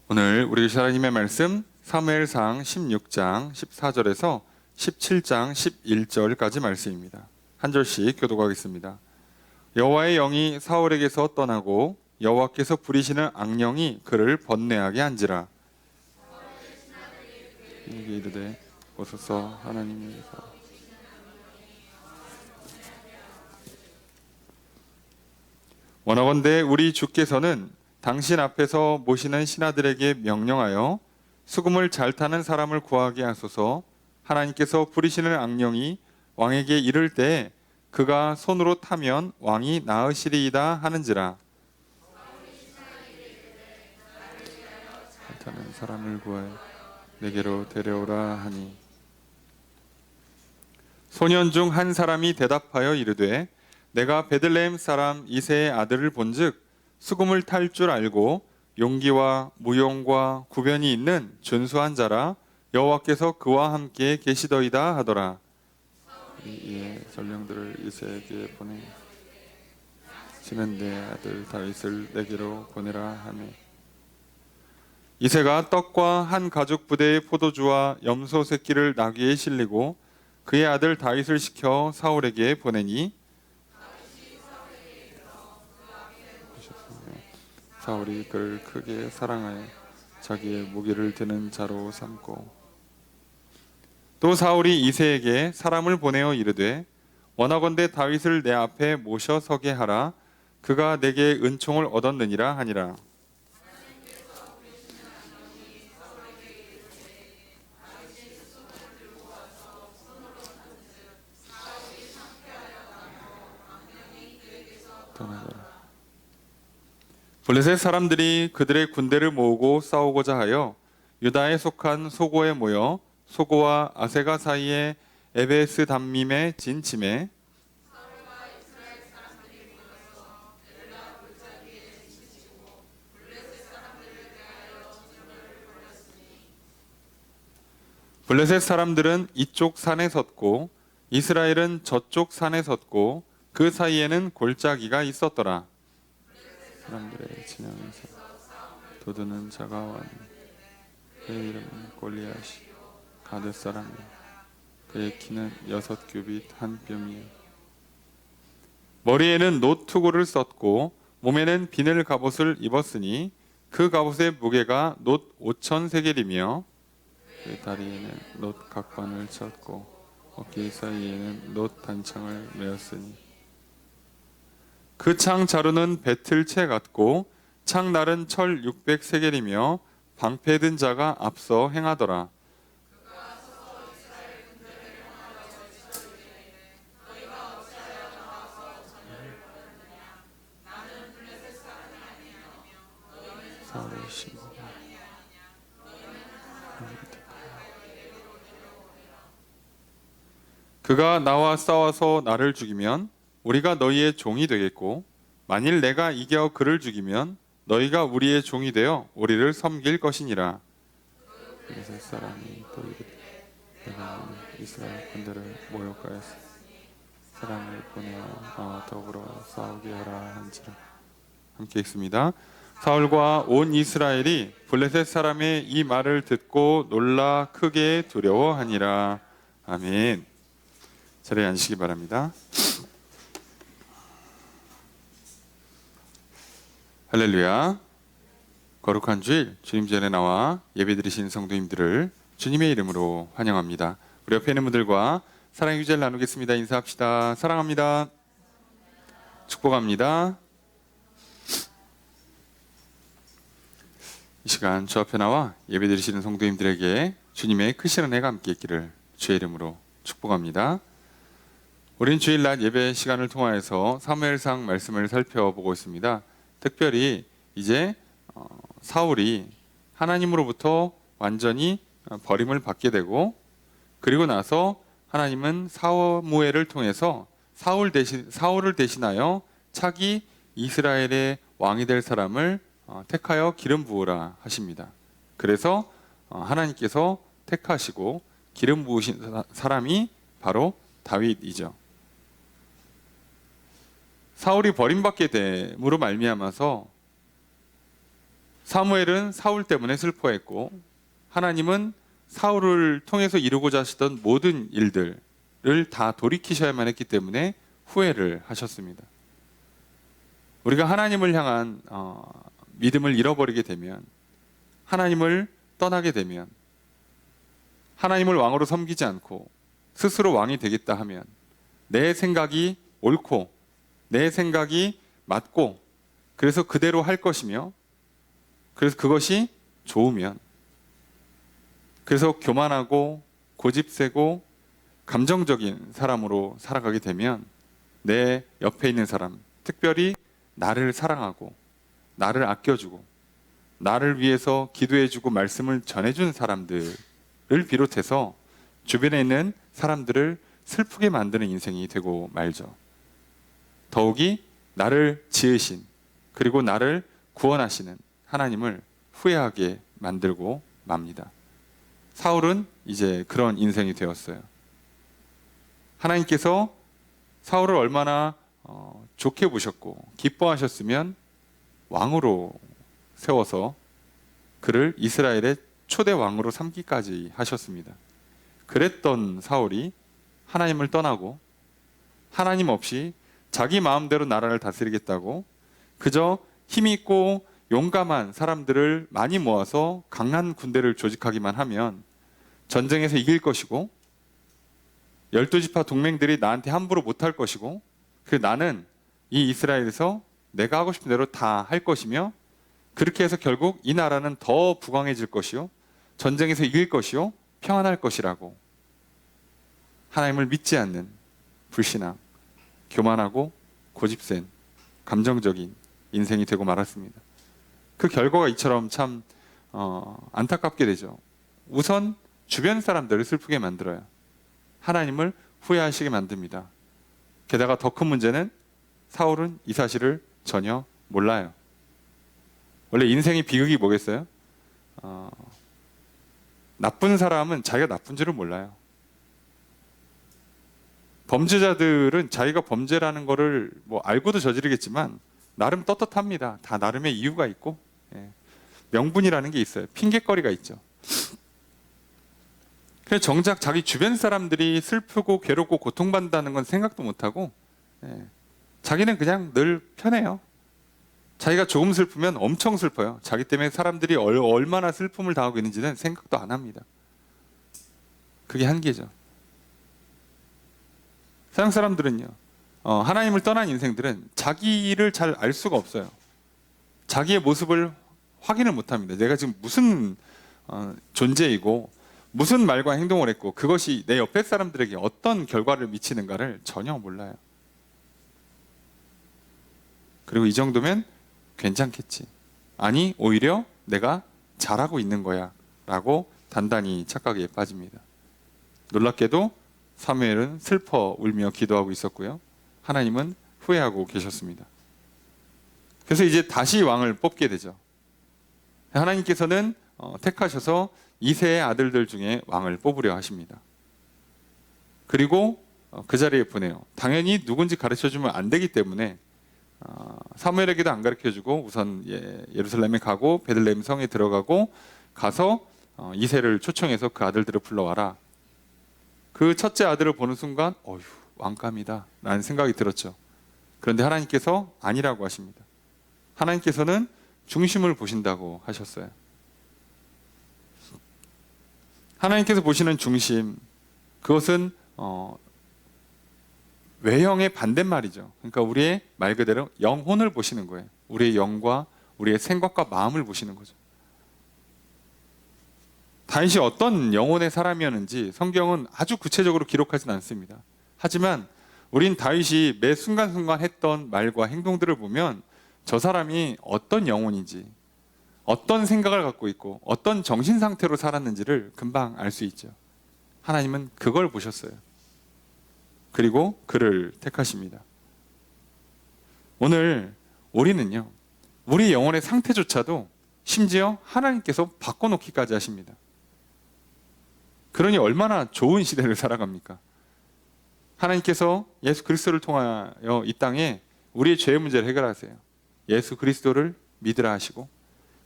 오늘 우리 하나님의 말씀 사무엘상 16장 14절에서 17장 11절까지 말씀입니다. 한 절씩 교독하겠습니다. 여호와의 영이 사울에게서 떠나고 여호와께서 부리시는 악령이 그를 번뇌하게 한지라. 이게 이르되 오소서 하나님께서 원하건대 우리 주께서는 당신 앞에서 모시는 신하들에게 명령하여 수금을 잘 타는 사람을 구하게 하소서. 하나님께서 부리시는 악령이 왕에게 이를 때 그가 손으로 타면 왕이 나으시리이다 하는지라. 잘 타는 사람을 구하여 내게로 데려오라 하니 소년 중 한 사람이 대답하여 이르되 내가 베들레헴 사람 이새의 아들을 본즉 수금을 탈 줄 알고 용기와 무용과 구변이 있는 준수한 자라. 여호와께서 그와 함께 계시더이다 하더라. 이에 전령들을 이새에게 보내 지는 내 아들 다윗을 내게로 보내라 하매 이새가 떡과 한 가죽 부대의 포도주와 염소 새끼를 나귀에 실리고 그의 아들 다윗을 시켜 사울에게 보내니 사울이 그를 크게 사랑하여 자기의 무기를 드는 자로 삼고 또 사울이 이새에게 사람을 보내어 이르되 원하건대 다윗을 내 앞에 모셔 서게 하라. 그가 내게 은총을 얻었느니라 하니라. 블레셋 사람들이 그들의 군대를 모으고 싸우고자 하여 유다에 속한 소고에 모여 소고와 아세가 사이에 에베스 담밈에 진침해 블레셋 사람들은 이쪽 산에 섰고 이스라엘은 저쪽 산에 섰고 그 사이에는 골짜기가 있었더라. 사람들의 진영에서 도두는 자가 왔니 그의 이름은 골리앗이 가드 사람이요 그의 키는 6규빗 한 뼘이요 머리에는 놋투구를 썼고 몸에는 비늘 갑옷을 입었으니 그 갑옷의 무게가 놋 5,000세겔이며 그 다리에는 놋 각반을 쳤고 어깨 사이에는 놋 단창을 메었으니 그 창 자루는 배틀채 같고 창날은 철 600세겔이며 방패 든 자가 앞서 행하더라. 그가 나와 싸워서 나를 죽이면 우리가 너희의 종이 되겠고 만일 내가 이겨 그를 죽이면 너희가 우리의 종이 되어 우리를 섬길 것이니라. 블레셋 사람이 또 이르되 내가 이스라엘 군대를 모욕하였으니 사람을 보내어 나와 더불어 싸우게 하라 한지라. 함께 읽습니다. 사울과 온 이스라엘이 블레셋 사람의 이 말을 듣고 놀라 크게 두려워하니라. 아멘. 자리에 앉으시기 바랍니다. 할렐루야. 거룩한 주일 주님 전에 나와 예배드리신 성도님들을 주님의 이름으로 환영합니다. 우리 옆에 있는 분들과 사랑의 유제를 나누겠습니다. 인사합시다. 사랑합니다. 축복합니다. 이 시간 주 앞에 나와 예배드리시는 성도님들에게 주님의 크신 은혜가 함께 있기를 주의 이름으로 축복합니다. 우린 주일 낮 예배 시간을 통하여서 사무엘상 말씀을 살펴보고 있습니다. 특별히 이제 사울이 하나님으로부터 완전히 버림을 받게 되고 그리고 나서 하나님은 사무엘을 통해서 사울을 대신하여 차기 이스라엘의 왕이 될 사람을 택하여 기름 부으라 하십니다. 그래서 하나님께서 택하시고 기름 부으신 사람이 바로 다윗이죠. 사울이 버림받게 됨으로 말미암아서 사무엘은 사울 때문에 슬퍼했고 하나님은 사울을 통해서 이루고자 하시던 모든 일들을 다 돌이키셔야만 했기 때문에 후회를 하셨습니다. 우리가 하나님을 향한 믿음을 잃어버리게 되면, 하나님을 떠나게 되면, 하나님을 왕으로 섬기지 않고 스스로 왕이 되겠다 하면 내 생각이 옳고 내 생각이 맞고 그래서 그대로 할 것이며, 그래서 그것이 좋으면, 그래서 교만하고 고집세고 감정적인 사람으로 살아가게 되면 내 옆에 있는 사람, 특별히 나를 사랑하고 나를 아껴주고 나를 위해서 기도해주고 말씀을 전해준 사람들을 비롯해서 주변에 있는 사람들을 슬프게 만드는 인생이 되고 말죠. 더욱이 나를 지으신, 그리고 나를 구원하시는 하나님을 후회하게 만들고 맙니다. 사울은 이제 그런 인생이 되었어요. 하나님께서 사울을 얼마나 좋게 보셨고 기뻐하셨으면 왕으로 세워서 그를 이스라엘의 초대 왕으로 삼기까지 하셨습니다. 그랬던 사울이 하나님을 떠나고 하나님 없이 자기 마음대로 나라를 다스리겠다고 그저 힘있고 용감한 사람들을 많이 모아서 강한 군대를 조직하기만 하면 전쟁에서 이길 것이고 12지파 동맹들이 나한테 함부로 못할 것이고, 그리고 나는 이 이스라엘에서 내가 하고 싶은 대로 다 할 것이며, 그렇게 해서 결국 이 나라는 더 부강해질 것이요 전쟁에서 이길 것이요 평안할 것이라고 하나님을 믿지 않는 불신앙, 교만하고 고집센 감정적인 인생이 되고 말았습니다. 그 결과가 이처럼 참 안타깝게 되죠. 우선 주변 사람들을 슬프게 만들어요. 하나님을 후회하시게 만듭니다. 게다가 더 큰 문제는 사울은 이 사실을 전혀 몰라요. 원래 인생의 비극이 뭐겠어요? 나쁜 사람은 자기가 나쁜 줄을 몰라요. 범죄자들은 자기가 범죄라는 거를 뭐 알고도 저지르겠지만 나름 떳떳합니다. 다 나름의 이유가 있고 명분이라는 게 있어요. 핑계거리가 있죠. 그래서 정작 자기 주변 사람들이 슬프고 괴롭고 고통받는다는 건 생각도 못하고 자기는 그냥 늘 편해요. 자기가 조금 슬프면 엄청 슬퍼요. 자기 때문에 사람들이 얼마나 슬픔을 당하고 있는지는 생각도 안 합니다. 그게 한계죠. 세상 사람들은요, 하나님을 떠난 인생들은 자기를 잘 알 수가 없어요. 자기의 모습을 확인을 못합니다. 내가 지금 무슨 존재이고 무슨 말과 행동을 했고 그것이 내 옆에 사람들에게 어떤 결과를 미치는가를 전혀 몰라요. 그리고 이 정도면 괜찮겠지. 아니, 오히려 내가 잘하고 있는 거야 라고 단단히 착각에 빠집니다. 놀랍게도 사무엘은 슬퍼 울며 기도하고 있었고요, 하나님은 후회하고 계셨습니다. 그래서 이제 다시 왕을 뽑게 되죠. 하나님께서는 택하셔서 이세의 아들들 중에 왕을 뽑으려 하십니다. 그리고 그 자리에 보내요. 당연히 누군지 가르쳐주면 안 되기 때문에 사무엘에게도 안 가르쳐주고 우선 예루살렘에 가고 베들레헴 성에 들어가고 가서 이세를 초청해서 그 아들들을 불러와라. 그 첫째 아들을 보는 순간 어휴, 왕감이다 라는 생각이 들었죠. 그런데 하나님께서 아니라고 하십니다. 하나님께서는 중심을 보신다고 하셨어요. 하나님께서 보시는 중심, 그것은 외형의 반대말이죠. 그러니까 우리의 말 그대로 영혼을 보시는 거예요. 우리의 영과 우리의 생각과 마음을 보시는 거죠. 다윗이 어떤 영혼의 사람이었는지 성경은 아주 구체적으로 기록하진 않습니다. 하지만 우린 다윗이 매 순간순간 했던 말과 행동들을 보면 저 사람이 어떤 영혼인지, 어떤 생각을 갖고 있고 어떤 정신 상태로 살았는지를 금방 알 수 있죠. 하나님은 그걸 보셨어요. 그리고 그를 택하십니다. 오늘 우리는요, 우리 영혼의 상태조차도 심지어 하나님께서 바꿔놓기까지 하십니다. 그러니 얼마나 좋은 시대를 살아갑니까? 하나님께서 예수 그리스도를 통하여 이 땅에 우리의 죄의 문제를 해결하세요. 예수 그리스도를 믿으라 하시고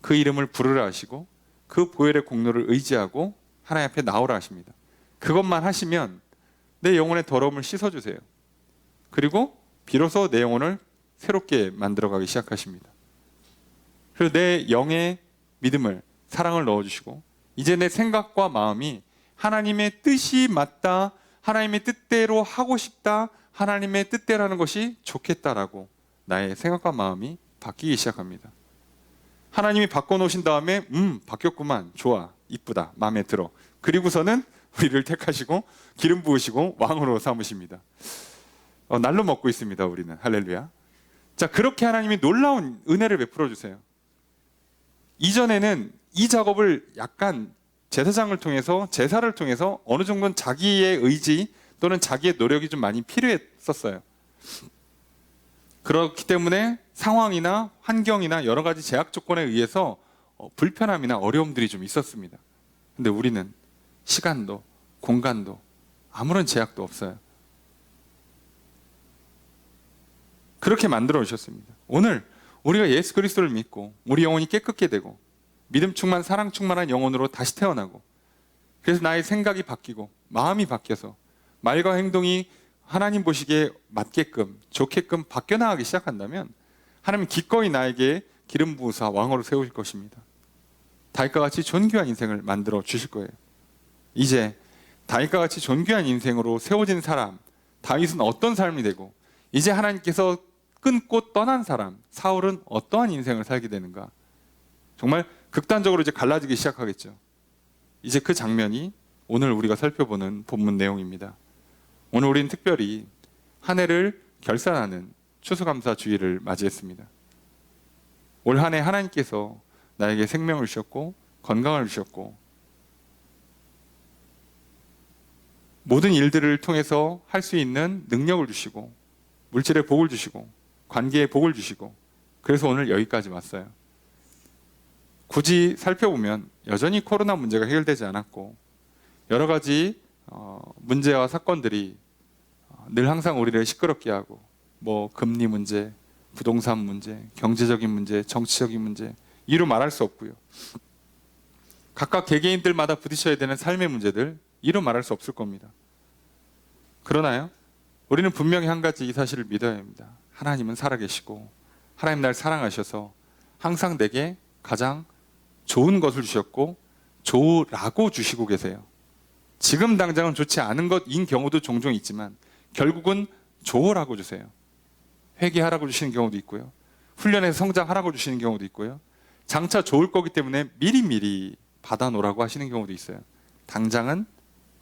그 이름을 부르라 하시고 그 보혈의 공로를 의지하고 하나님 앞에 나오라 하십니다. 그것만 하시면 내 영혼의 더러움을 씻어주세요. 그리고 비로소 내 영혼을 새롭게 만들어가기 시작하십니다. 그리고 내 영의 믿음을, 사랑을 넣어주시고 이제 내 생각과 마음이 하나님의 뜻이 맞다, 하나님의 뜻대로 하고 싶다, 하나님의 뜻대로라는 것이 좋겠다라고 나의 생각과 마음이 바뀌기 시작합니다. 하나님이 바꿔놓으신 다음에 바뀌었구만, 좋아, 이쁘다, 마음에 들어. 그리고서는 우리를 택하시고 기름 부으시고 왕으로 삼으십니다. 날로 먹고 있습니다. 우리는. 할렐루야. 자, 그렇게 하나님이 놀라운 은혜를 베풀어 주세요. 이전에는 이 작업을 약간 제사장을 통해서, 제사를 통해서 어느 정도는 자기의 의지 또는 자기의 노력이 좀 많이 필요했었어요. 그렇기 때문에 상황이나 환경이나 여러 가지 제약 조건에 의해서 불편함이나 어려움들이 좀 있었습니다. 근데 우리는 시간도 공간도 아무런 제약도 없어요. 그렇게 만들어 주셨습니다. 오늘 우리가 예수 그리스도를 믿고 우리 영혼이 깨끗게 되고 믿음 충만, 사랑 충만한 영혼으로 다시 태어나고, 그래서 나의 생각이 바뀌고 마음이 바뀌어서 말과 행동이 하나님 보시기에 맞게끔, 좋게끔 바뀌어 나가기 시작한다면 하나님은 기꺼이 나에게 기름 부으사 왕으로 세우실 것입니다. 다윗과 같이 존귀한 인생을 만들어 주실 거예요. 이제 다윗과 같이 존귀한 인생으로 세워진 사람, 다윗은 어떤 삶이 되고, 이제 하나님께서 끊고 떠난 사람, 사울은 어떠한 인생을 살게 되는가? 정말 극단적으로 이제 갈라지기 시작하겠죠. 이제 그 장면이 오늘 우리가 살펴보는 본문 내용입니다. 오늘 우리는 특별히 한 해를 결산하는 추수감사 주일을 맞이했습니다. 올 한 해 하나님께서 나에게 생명을 주셨고 건강을 주셨고 모든 일들을 통해서 할 수 있는 능력을 주시고 물질의 복을 주시고 관계의 복을 주시고, 그래서 오늘 여기까지 왔어요. 굳이 살펴보면 여전히 코로나 문제가 해결되지 않았고 여러 가지 문제와 사건들이 늘 항상 우리를 시끄럽게 하고, 뭐 금리 문제, 부동산 문제, 경제적인 문제, 정치적인 문제, 이루 말할 수 없고요. 각각 개개인들마다 부딪혀야 되는 삶의 문제들, 이루 말할 수 없을 겁니다. 그러나요, 우리는 분명히 한 가지 이 사실을 믿어야 합니다. 하나님은 살아계시고 하나님 날 사랑하셔서 항상 내게 가장 좋은 것을 주셨고 좋으라고 주시고 계세요. 지금 당장은 좋지 않은 것인 경우도 종종 있지만 결국은 좋으라고 주세요. 회개하라고 주시는 경우도 있고요, 훈련해서 성장하라고 주시는 경우도 있고요, 장차 좋을 거기 때문에 미리미리 받아놓으라고 하시는 경우도 있어요. 당장은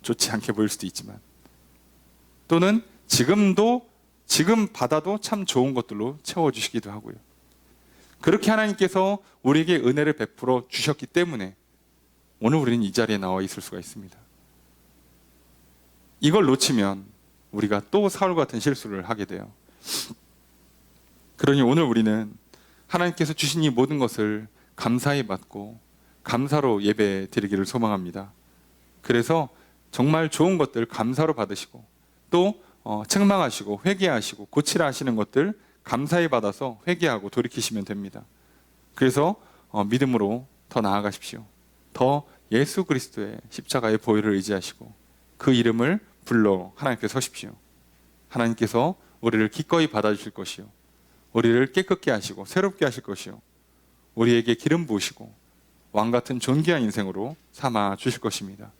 좋지 않게 보일 수도 있지만, 또는 지금 받아도 참 좋은 것들로 채워주시기도 하고요. 그렇게 하나님께서 우리에게 은혜를 베풀어 주셨기 때문에 오늘 우리는 이 자리에 나와 있을 수가 있습니다. 이걸 놓치면 우리가 또 사울 같은 실수를 하게 돼요. 그러니 오늘 우리는 하나님께서 주신 이 모든 것을 감사히 받고 감사로 예배 드리기를 소망합니다. 그래서 정말 좋은 것들 감사로 받으시고 또 책망하시고 회개하시고 고치라 하시는 것들 감사히 받아서 회개하고 돌이키시면 됩니다. 그래서 믿음으로 더 나아가십시오. 더 예수 그리스도의 십자가의 보혈을 의지하시고 그 이름을 불러 하나님께 서십시오. 하나님께서 우리를 기꺼이 받아주실 것이요, 우리를 깨끗게 하시고 새롭게 하실 것이요, 우리에게 기름 부으시고 왕같은 존귀한 인생으로 삼아 주실 것입니다.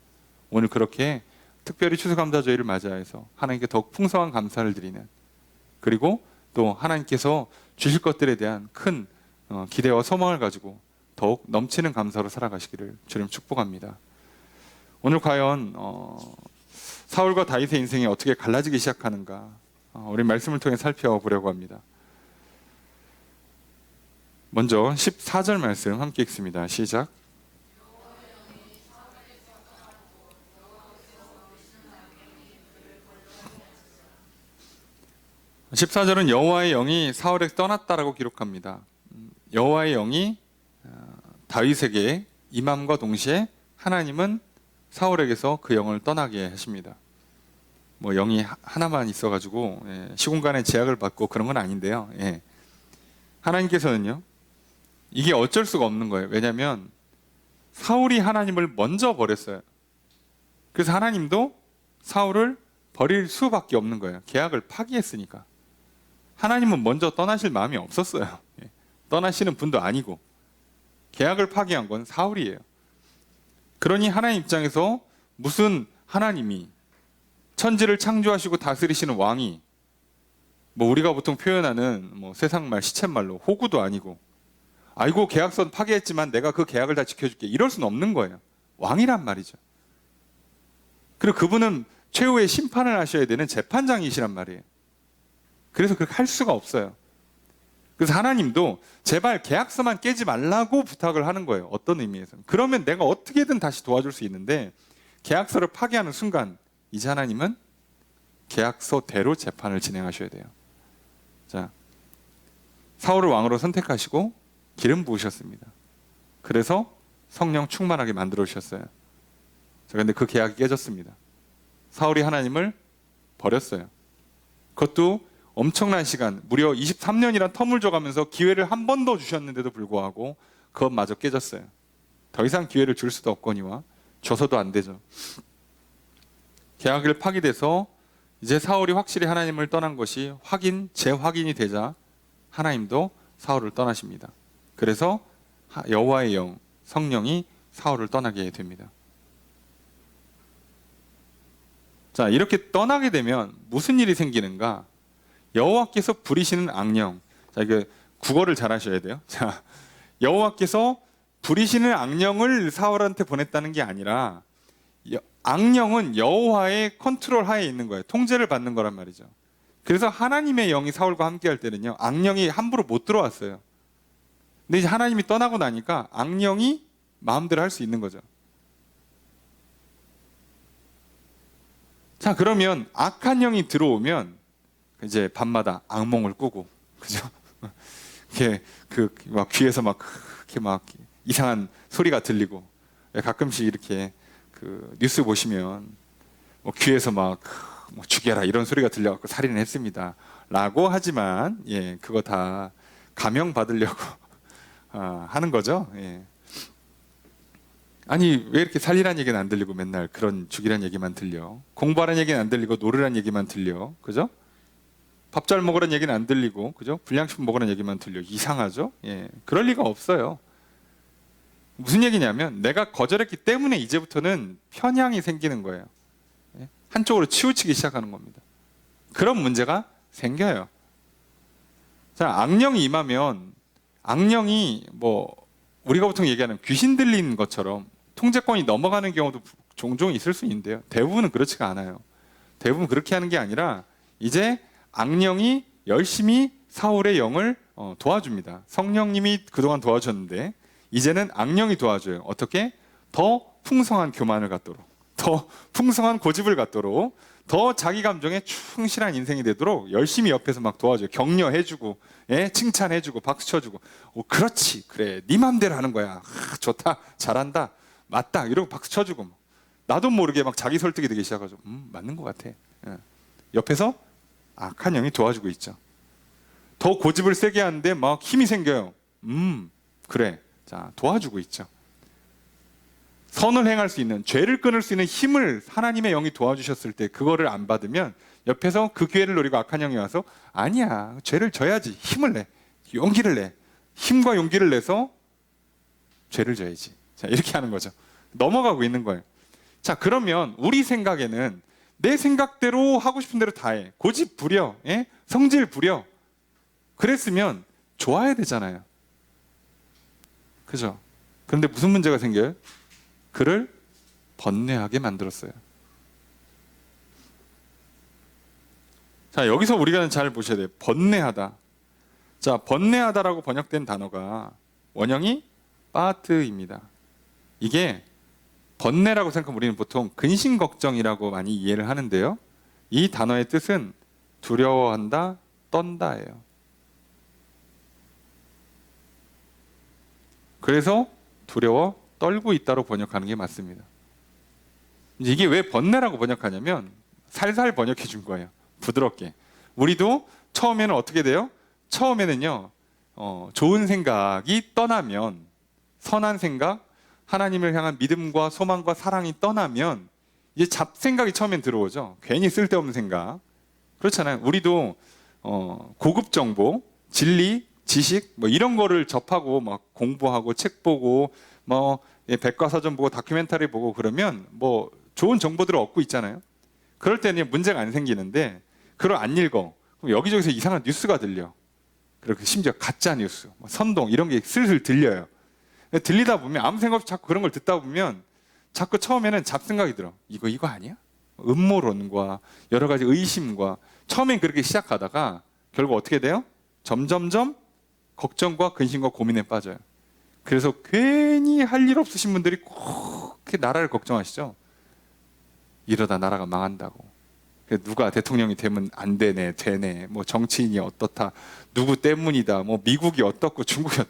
오늘 그렇게 특별히 추수감사주일을 맞이해서 하나님께 더욱 풍성한 감사를 드리는, 그리고 또 하나님께서 주실 것들에 대한 큰 기대와 소망을 가지고 더욱 넘치는 감사로 살아가시기를 주님 축복합니다. 오늘 과연 사울과 다윗의 인생이 어떻게 갈라지기 시작하는가, 우리 말씀을 통해 살펴보려고 합니다. 먼저 14절 말씀 함께 읽습니다. 시작. 14절은 여호와의 영이 사울에게 떠났다라고 기록합니다. 여호와의 영이 다윗에게 임함과 동시에 하나님은 사울에게서 그 영을 떠나게 하십니다. 뭐 영이 하나만 있어가지고 시공간의 제약을 받고 그런 건 아닌데요. 하나님께서는요, 이게 어쩔 수가 없는 거예요. 왜냐하면 사울이 하나님을 먼저 버렸어요. 그래서 하나님도 사울을 버릴 수밖에 없는 거예요. 계약을 파기했으니까. 하나님은 먼저 떠나실 마음이 없었어요. 떠나시는 분도 아니고 계약을 파기한 건 사울이에요. 그러니 하나님 입장에서 무슨 하나님이 천지를 창조하시고 다스리시는 왕이 뭐 우리가 보통 표현하는 뭐 세상말 시쳇말로 호구도 아니고 아이고 계약선 파기했지만 내가 그 계약을 다 지켜줄게 이럴 수는 없는 거예요. 왕이란 말이죠. 그리고 그분은 최후의 심판을 하셔야 되는 재판장이시란 말이에요. 그래서 그렇게 할 수가 없어요. 그래서 하나님도 제발 계약서만 깨지 말라고 부탁을 하는 거예요. 어떤 의미에서는. 그러면 내가 어떻게든 다시 도와줄 수 있는데 계약서를 파기하는 순간 이제 하나님은 계약서대로 재판을 진행하셔야 돼요. 자, 사울을 왕으로 선택하시고 기름 부으셨습니다. 그래서 성령 충만하게 만들어 주셨어요. 그런데 그 계약이 깨졌습니다. 사울이 하나님을 버렸어요. 그것도 엄청난 시간, 무려 23년이란 텀을 줘가면서 기회를 한 번 더 주셨는데도 불구하고 그것마저 깨졌어요. 더 이상 기회를 줄 수도 없거니와 줘서도 안 되죠. 계약을 파기돼서 이제 사울이 확실히 하나님을 떠난 것이 재확인이 되자 하나님도 사울을 떠나십니다. 그래서 여호와의 영, 성령이 사울을 떠나게 됩니다. 자, 이렇게 떠나게 되면 무슨 일이 생기는가? 여호와께서 부리시는 악령. 자, 이게 국어를 잘 하셔야 돼요. 자, 여호와께서 부리시는 악령을 사울한테 보냈다는 게 아니라 악령은 여호와의 컨트롤 하에 있는 거예요. 통제를 받는 거란 말이죠. 그래서 하나님의 영이 사울과 함께 할 때는요, 악령이 함부로 못 들어왔어요. 근데 이제 하나님이 떠나고 나니까 악령이 마음대로 할 수 있는 거죠. 자, 그러면 악한 영이 들어오면 이제 밤마다 악몽을 꾸고, 그죠? 이렇게 막 귀에서 이렇게 이상한 소리가 들리고, 가끔씩 이렇게 뉴스 보시면 뭐 귀에서 뭐 죽여라 이런 소리가 들려갖고 살인을 했습니다. 라고 하지만, 그거 다 감형 받으려고 하는 거죠. 아니 왜 이렇게 살리란 얘기는 안 들리고 맨날 그런 죽이란 얘기만 들려? 공부하란 얘기는 안 들리고 노르란 얘기만 들려, 그죠? 밥 잘 먹으란 얘기는 안 들리고, 그죠? 불량식품 먹으란 얘기만 들려. 이상하죠? 그럴 리가 없어요. 무슨 얘기냐면 내가 거절했기 때문에 이제부터는 편향이 생기는 거예요. 한쪽으로 치우치기 시작하는 겁니다. 그런 문제가 생겨요. 자, 악령이 임하면 악령이 뭐 우리가 보통 얘기하는 귀신 들린 것처럼 통제권이 넘어가는 경우도 종종 있을 수 있는데요. 대부분은 그렇지가 않아요. 대부분 그렇게 하는 게 아니라 이제 악령이 열심히 사울의 영을 도와줍니다. 성령님이 그동안 도와줬는데 이제는 악령이 도와줘요. 어떻게? 더 풍성한 교만을 갖도록, 더 풍성한 고집을 갖도록, 더 자기 감정에 충실한 인생이 되도록 열심히 옆에서 막 도와줘요. 격려해주고, 칭찬해주고, 박수 쳐주고, 그렇지, 그래, 네 맘대로 하는 거야. 좋다, 잘한다, 맞다, 이러고 박수 쳐주고, 나도 모르게 막 자기 설득이 되기 시작하죠. 맞는 것 같아. 옆에서 악한 영이 도와주고 있죠. 더 고집을 세게 하는데 막 힘이 생겨요. 그래, 자, 도와주고 있죠. 선을 행할 수 있는, 죄를 끊을 수 있는 힘을 하나님의 영이 도와주셨을 때 그거를 안 받으면 옆에서 그 기회를 노리고 악한 영이 와서 아니야, 죄를 져야지, 힘을 내, 용기를 내, 힘과 용기를 내서 죄를 져야지. 자, 이렇게 하는 거죠. 넘어가고 있는 거예요. 자, 그러면 우리 생각에는 내 생각대로 하고 싶은 대로 다 해, 고집 부려, 성질 부려, 그랬으면 좋아야 되잖아요. 그죠? 그런데 무슨 문제가 생겨요? 그를 번뇌하게 만들었어요. 자, 여기서 우리가 잘 보셔야 돼요. 번뇌하다. 자, 번뇌하다라고 번역된 단어가 원형이 빠트입니다. 이게 번뇌라고 생각하면 우리는 보통 근심 걱정이라고 많이 이해를 하는데요. 이 단어의 뜻은 두려워한다, 떤다예요. 그래서 두려워 떨고 있다로 번역하는 게 맞습니다. 이게 왜 번뇌라고 번역하냐면 살살 번역해 준 거예요. 부드럽게. 우리도 처음에는 어떻게 돼요? 처음에는요, 좋은 생각이 떠나면, 선한 생각, 하나님을 향한 믿음과 소망과 사랑이 떠나면 이제 잡생각이 처음엔 들어오죠. 괜히 쓸데없는 생각. 그렇잖아요. 우리도 고급 정보, 진리, 지식 뭐 이런 거를 접하고 막 공부하고 책 보고 뭐 백과사전 보고 다큐멘터리 보고 그러면 뭐 좋은 정보들을 얻고 있잖아요. 그럴 때는 문제가 안 생기는데 그걸 안 읽어. 그럼 여기저기서 이상한 뉴스가 들려. 그리고 심지어 가짜 뉴스, 뭐 선동 이런 게 슬슬 들려요. 들리다 보면 아무 생각 없이 자꾸 그런 걸 듣다 보면 자꾸 처음에는 잡생각이 들어. 이거 아니야? 음모론과 여러 가지 의심과 처음엔 그렇게 시작하다가 결국 어떻게 돼요? 점점점 걱정과 근심과 고민에 빠져요. 그래서 괜히 할 일 없으신 분들이 꼭 나라를 걱정하시죠. 이러다 나라가 망한다고. 누가 대통령이 되면 안 되네, 되네. 뭐 정치인이 어떻다, 누구 때문이다, 뭐 미국이 어떻고 중국이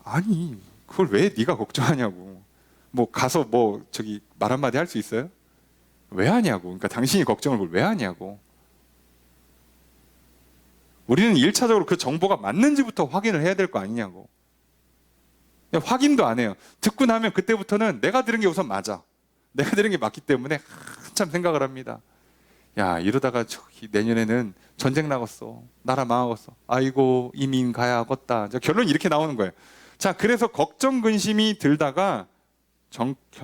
아니 그걸 왜 네가 걱정하냐고. 뭐 가서 뭐 저기 말 한마디 할 수 있어요? 왜 하냐고. 그러니까 당신이 걱정을 그걸 왜 하냐고. 우리는 1차적으로 그 정보가 맞는지부터 확인을 해야 될 거 아니냐고. 확인도 안 해요. 듣고 나면 그때부터는 내가 들은 게 우선 맞아. 내가 들은 게 맞기 때문에 한참 생각을 합니다. 야, 이러다가 저기 내년에는 전쟁 나겠어. 나라 망하겠어. 아이고, 이민 가야겠다. 결론이 이렇게 나오는 거예요. 자, 그래서 걱정, 근심이 들다가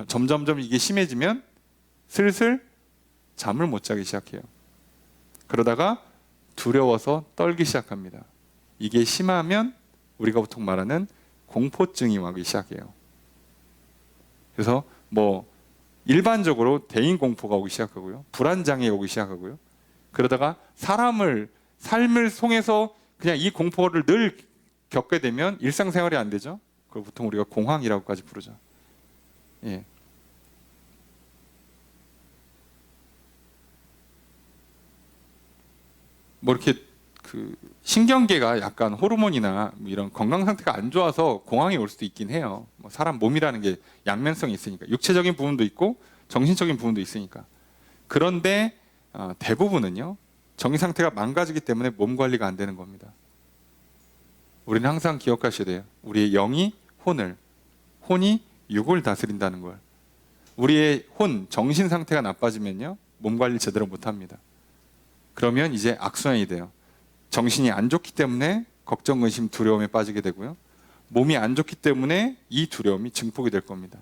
점점점 이게 심해지면 슬슬 잠을 못 자기 시작해요. 그러다가 두려워서 떨기 시작합니다. 이게 심하면 우리가 보통 말하는 공포증이 오기 시작해요. 그래서 뭐 일반적으로 대인 공포가 오기 시작하고요. 불안장애 오기 시작하고요. 그러다가 삶을 통해서 그냥 이 공포를 늘 겪게 되면 일상생활이 안 되죠. 그걸 보통 우리가 공황이라고까지 부르죠. 예. 뭐 이렇게 그 신경계가 약간 호르몬이나 이런 건강 상태가 안 좋아서 공황이 올 수도 있긴 해요. 뭐 사람 몸이라는 게 양면성이 있으니까 육체적인 부분도 있고 정신적인 부분도 있으니까. 그런데 대부분은요 정신 상태가 망가지기 때문에 몸 관리가 안 되는 겁니다. 우리는 항상 기억하셔야 돼요. 우리의 영이 혼이 육을 다스린다는 걸. 우리의 정신 상태가 나빠지면요 몸 관리 제대로 못합니다. 그러면 이제 악순환이 돼요. 정신이 안 좋기 때문에 걱정, 근심, 두려움에 빠지게 되고요. 몸이 안 좋기 때문에 이 두려움이 증폭이 될 겁니다.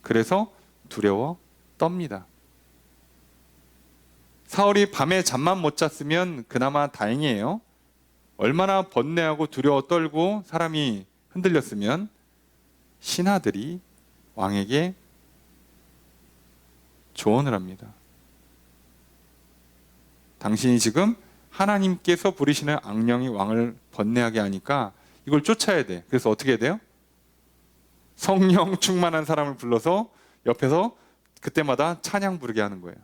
그래서 두려워 떱니다. 사울이 밤에 잠만 못 잤으면 그나마 다행이에요. 얼마나 번뇌하고 두려워 떨고 사람이 흔들렸으면 신하들이 왕에게 조언을 합니다. 당신이 지금 하나님께서 부리시는 악령이 왕을 번뇌하게 하니까 이걸 쫓아야 돼. 그래서 어떻게 해야 돼요? 성령 충만한 사람을 불러서 옆에서 그때마다 찬양 부르게 하는 거예요.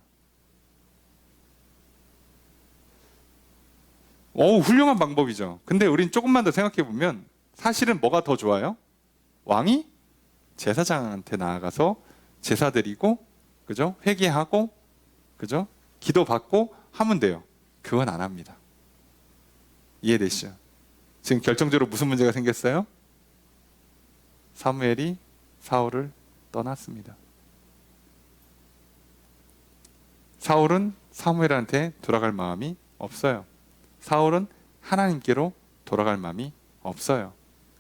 훌륭한 방법이죠. 근데 우린 조금만 더 생각해 보면 사실은 뭐가 더 좋아요? 왕이 제사장한테 나아가서 제사 드리고, 그죠? 회개하고, 그죠? 기도 받고 하면 돼요. 그건 안 합니다. 이해되시죠? 지금 결정적으로 무슨 문제가 생겼어요? 사무엘이 사울을 떠났습니다. 사울은 사무엘한테 돌아갈 마음이 없어요. 사울은 하나님께로 돌아갈 마음이 없어요.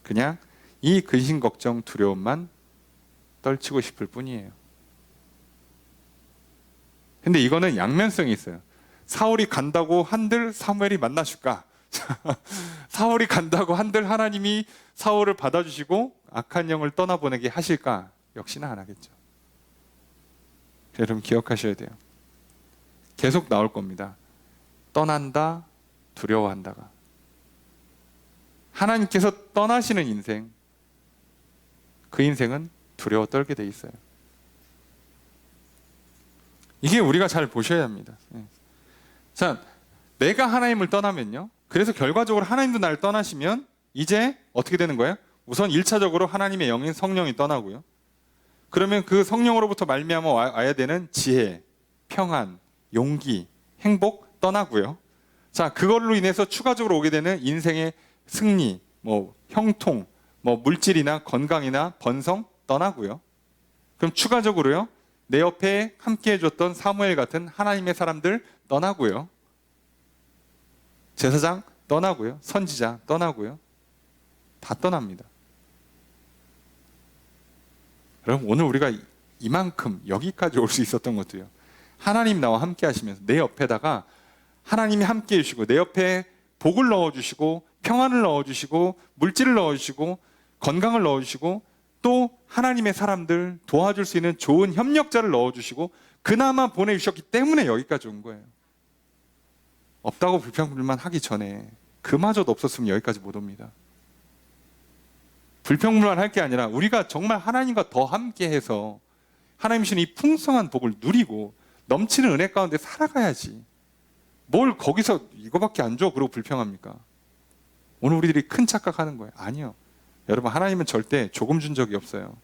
그냥 이 근심, 걱정, 두려움만 떨치고 싶을 뿐이에요. 근데 이거는 양면성이 있어요. 사울이 간다고 한들 사무엘이 만나줄까? 사울이 간다고 한들 하나님이 사울을 받아주시고 악한 영을 떠나보내게 하실까? 역시나 안 하겠죠. 여러분 기억하셔야 돼요. 계속 나올 겁니다. 떠난다, 두려워한다가. 하나님께서 떠나시는 인생, 그 인생은 두려워 떨게 돼 있어요. 이게 우리가 잘 보셔야 합니다. 자, 내가 하나님을 떠나면요. 그래서 결과적으로 하나님도 나를 떠나시면 이제 어떻게 되는 거예요? 우선 1차적으로 하나님의 영인 성령이 떠나고요. 그러면 그 성령으로부터 말미암아 와야 되는 지혜, 평안, 용기, 행복 떠나고요. 자, 그걸로 인해서 추가적으로 오게 되는 인생의 승리, 뭐 형통, 뭐 물질이나 건강이나 번성 떠나고요. 그럼 추가적으로요, 내 옆에 함께 해줬던 사무엘 같은 하나님의 사람들 떠나고요. 제사장 떠나고요. 선지자 떠나고요. 다 떠납니다. 여러분, 오늘 우리가 이만큼 여기까지 올 수 있었던 것도요, 하나님 나와 함께 하시면서 내 옆에다가 하나님이 함께 해주시고 내 옆에 복을 넣어주시고 평안을 넣어주시고 물질을 넣어주시고 건강을 넣어주시고 또 하나님의 사람들 도와줄 수 있는 좋은 협력자를 넣어주시고 그나마 보내주셨기 때문에 여기까지 온 거예요. 없다고 불평불만 하기 전에 그마저도 없었으면 여기까지 못 옵니다. 불평불만 할 게 아니라 우리가 정말 하나님과 더 함께해서 하나님 주신 이 풍성한 복을 누리고 넘치는 은혜 가운데 살아가야지. 뭘 거기서 이거밖에 안 줘 그러고 불평합니까? 오늘 우리들이 큰 착각하는 거예요. 아니요. 여러분, 하나님은 절대 조금 준 적이 없어요.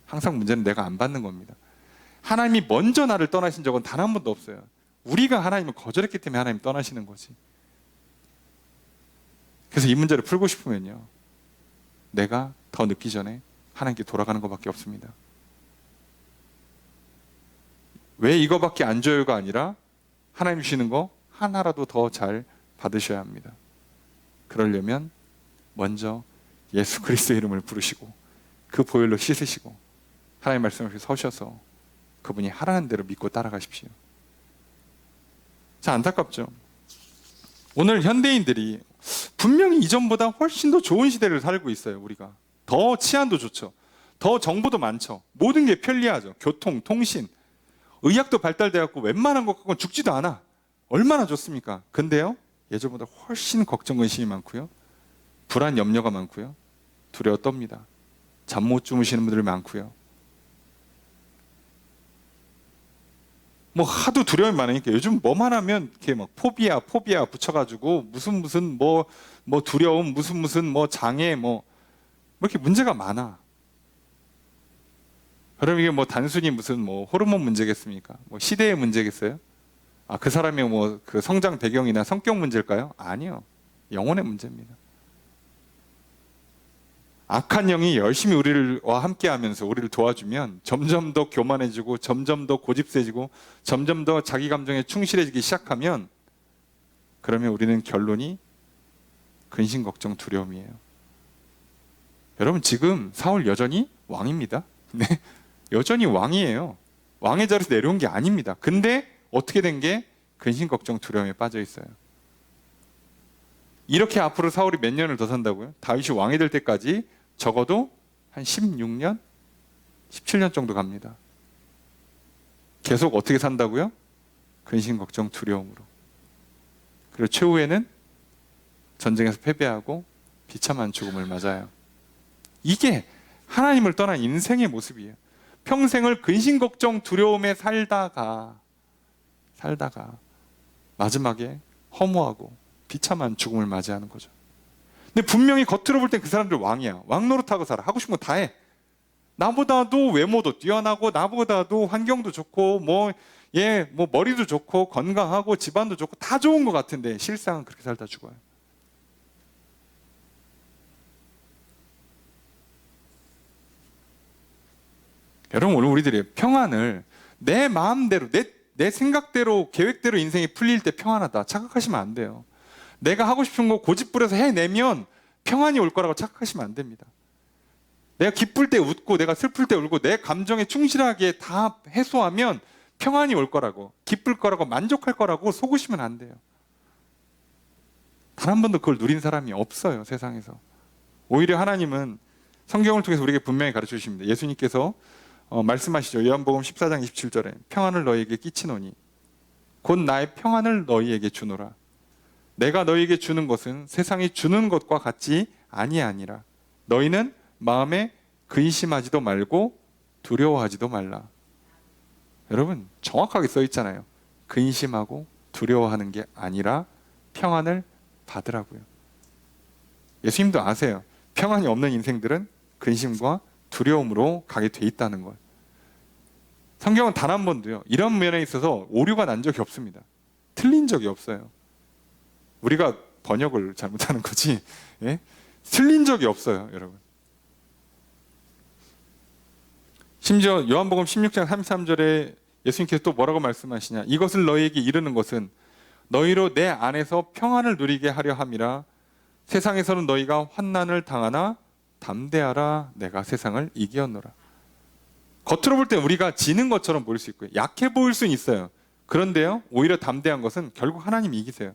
항상 문제는 내가 안 받는 겁니다. 하나님이 먼저 나를 떠나신 적은 단 한 번도 없어요. 우리가 하나님을 거절했기 때문에 하나님 떠나시는 거지. 그래서 이 문제를 풀고 싶으면요, 내가 더 늦기 전에 하나님께 돌아가는 것밖에 없습니다. 왜 이거밖에 안 줘요가 아니라 하나님 주시는 거 하나라도 더 잘 받으셔야 합니다. 그러려면 먼저 예수 그리스도의 이름을 부르시고 그 보혈로 씻으시고 하나님 말씀 앞에 서셔서 그분이 하라는 대로 믿고 따라가십시오. 자, 안타깝죠. 오늘 현대인들이 분명히 이전보다 훨씬 더 좋은 시대를 살고 있어요. 우리가 더 치안도 좋죠. 더 정보도 많죠. 모든 게 편리하죠. 교통, 통신, 의학도 발달돼 갖고 웬만한 것 갖고는 죽지도 않아. 얼마나 좋습니까? 근데요, 예전보다 훨씬 걱정, 근심이 많고요, 불안, 염려가 많고요, 두려워 떱니다. 잠 못 주무시는 분들 많고요. 뭐 하도 두려움이 많으니까 요즘 뭐만 하면 이렇게 막 포비아 붙여가지고 무슨 뭐 두려움, 무슨 뭐 장애, 뭐 이렇게 문제가 많아. 그럼 이게 뭐 단순히 무슨 뭐 호르몬 문제겠습니까? 뭐 시대의 문제겠어요? 아, 그 사람의 뭐 그 성장 배경이나 성격 문제일까요? 아니요. 영혼의 문제입니다. 악한 영이 열심히 우리와 함께 하면서 우리를 도와주면 점점 더 교만해지고 점점 더 고집세지고 점점 더 자기 감정에 충실해지기 시작하면, 그러면 우리는 결론이 근심, 걱정, 두려움이에요. 여러분, 지금 사울 여전히 왕입니다. 네, 여전히 왕이에요. 왕의 자리에서 내려온 게 아닙니다. 근데 어떻게 된 게 근심, 걱정, 두려움에 빠져 있어요. 이렇게 앞으로 사울이 몇 년을 더 산다고요? 다윗이 왕이 될 때까지 적어도 한 16년, 17년 정도 갑니다. 계속 어떻게 산다고요? 근심, 걱정, 두려움으로. 그리고 최후에는 전쟁에서 패배하고 비참한 죽음을 맞아요. 이게 하나님을 떠난 인생의 모습이에요. 평생을 근심, 걱정, 두려움에 살다가 마지막에 허무하고 비참한 죽음을 맞이하는 거죠. 근데 분명히 겉으로 볼 땐 그 사람들 왕이야. 왕 노릇하고 살아. 하고 싶은 거 다 해. 나보다도 외모도 뛰어나고 나보다도 환경도 좋고 뭐 머리도 좋고 건강하고 집안도 좋고 다 좋은 것 같은데 실상은 그렇게 살다 죽어요. 여러분, 오늘 우리들이 평안을 내 마음대로 내 생각대로 계획대로 인생이 풀릴 때 평안하다 착각하시면 안 돼요. 내가 하고 싶은 거 고집부려서 해내면 평안이 올 거라고 착각하시면 안 됩니다. 내가 기쁠 때 웃고 내가 슬플 때 울고 내 감정에 충실하게 다 해소하면 평안이 올 거라고, 기쁠 거라고, 만족할 거라고 속으시면 안 돼요. 단 한 번도 그걸 누린 사람이 없어요, 세상에서. 오히려 하나님은 성경을 통해서 우리에게 분명히 가르쳐 주십니다. 예수님께서 말씀하시죠. 요한복음 14장 27절에 평안을 너희에게 끼치노니 곧 나의 평안을 너희에게 주노라. 내가 너희에게 주는 것은 세상이 주는 것과 같지 아니하니라. 너희는 마음에 근심하지도 말고 두려워하지도 말라. 여러분, 정확하게 써 있잖아요. 근심하고 두려워하는 게 아니라 평안을 받으라고요. 예수님도 아세요. 평안이 없는 인생들은 근심과 두려움으로 가게 돼 있다는 걸. 성경은 단 한 번도요, 이런 면에 있어서 오류가 난 적이 없습니다. 틀린 적이 없어요. 우리가 번역을 잘못하는 거지. 예? 틀린 적이 없어요, 여러분. 심지어 요한복음 16장 33절에 예수님께서 또 뭐라고 말씀하시냐? 이것을 너희에게 이르는 것은 너희로 내 안에서 평안을 누리게 하려 함이라. 세상에서는 너희가 환난을 당하나 담대하라, 내가 세상을 이기었노라. 겉으로 볼 때 우리가 지는 것처럼 보일 수 있고요, 약해 보일 수는 있어요. 그런데요, 오히려 담대한 것은 결국 하나님이 이기세요.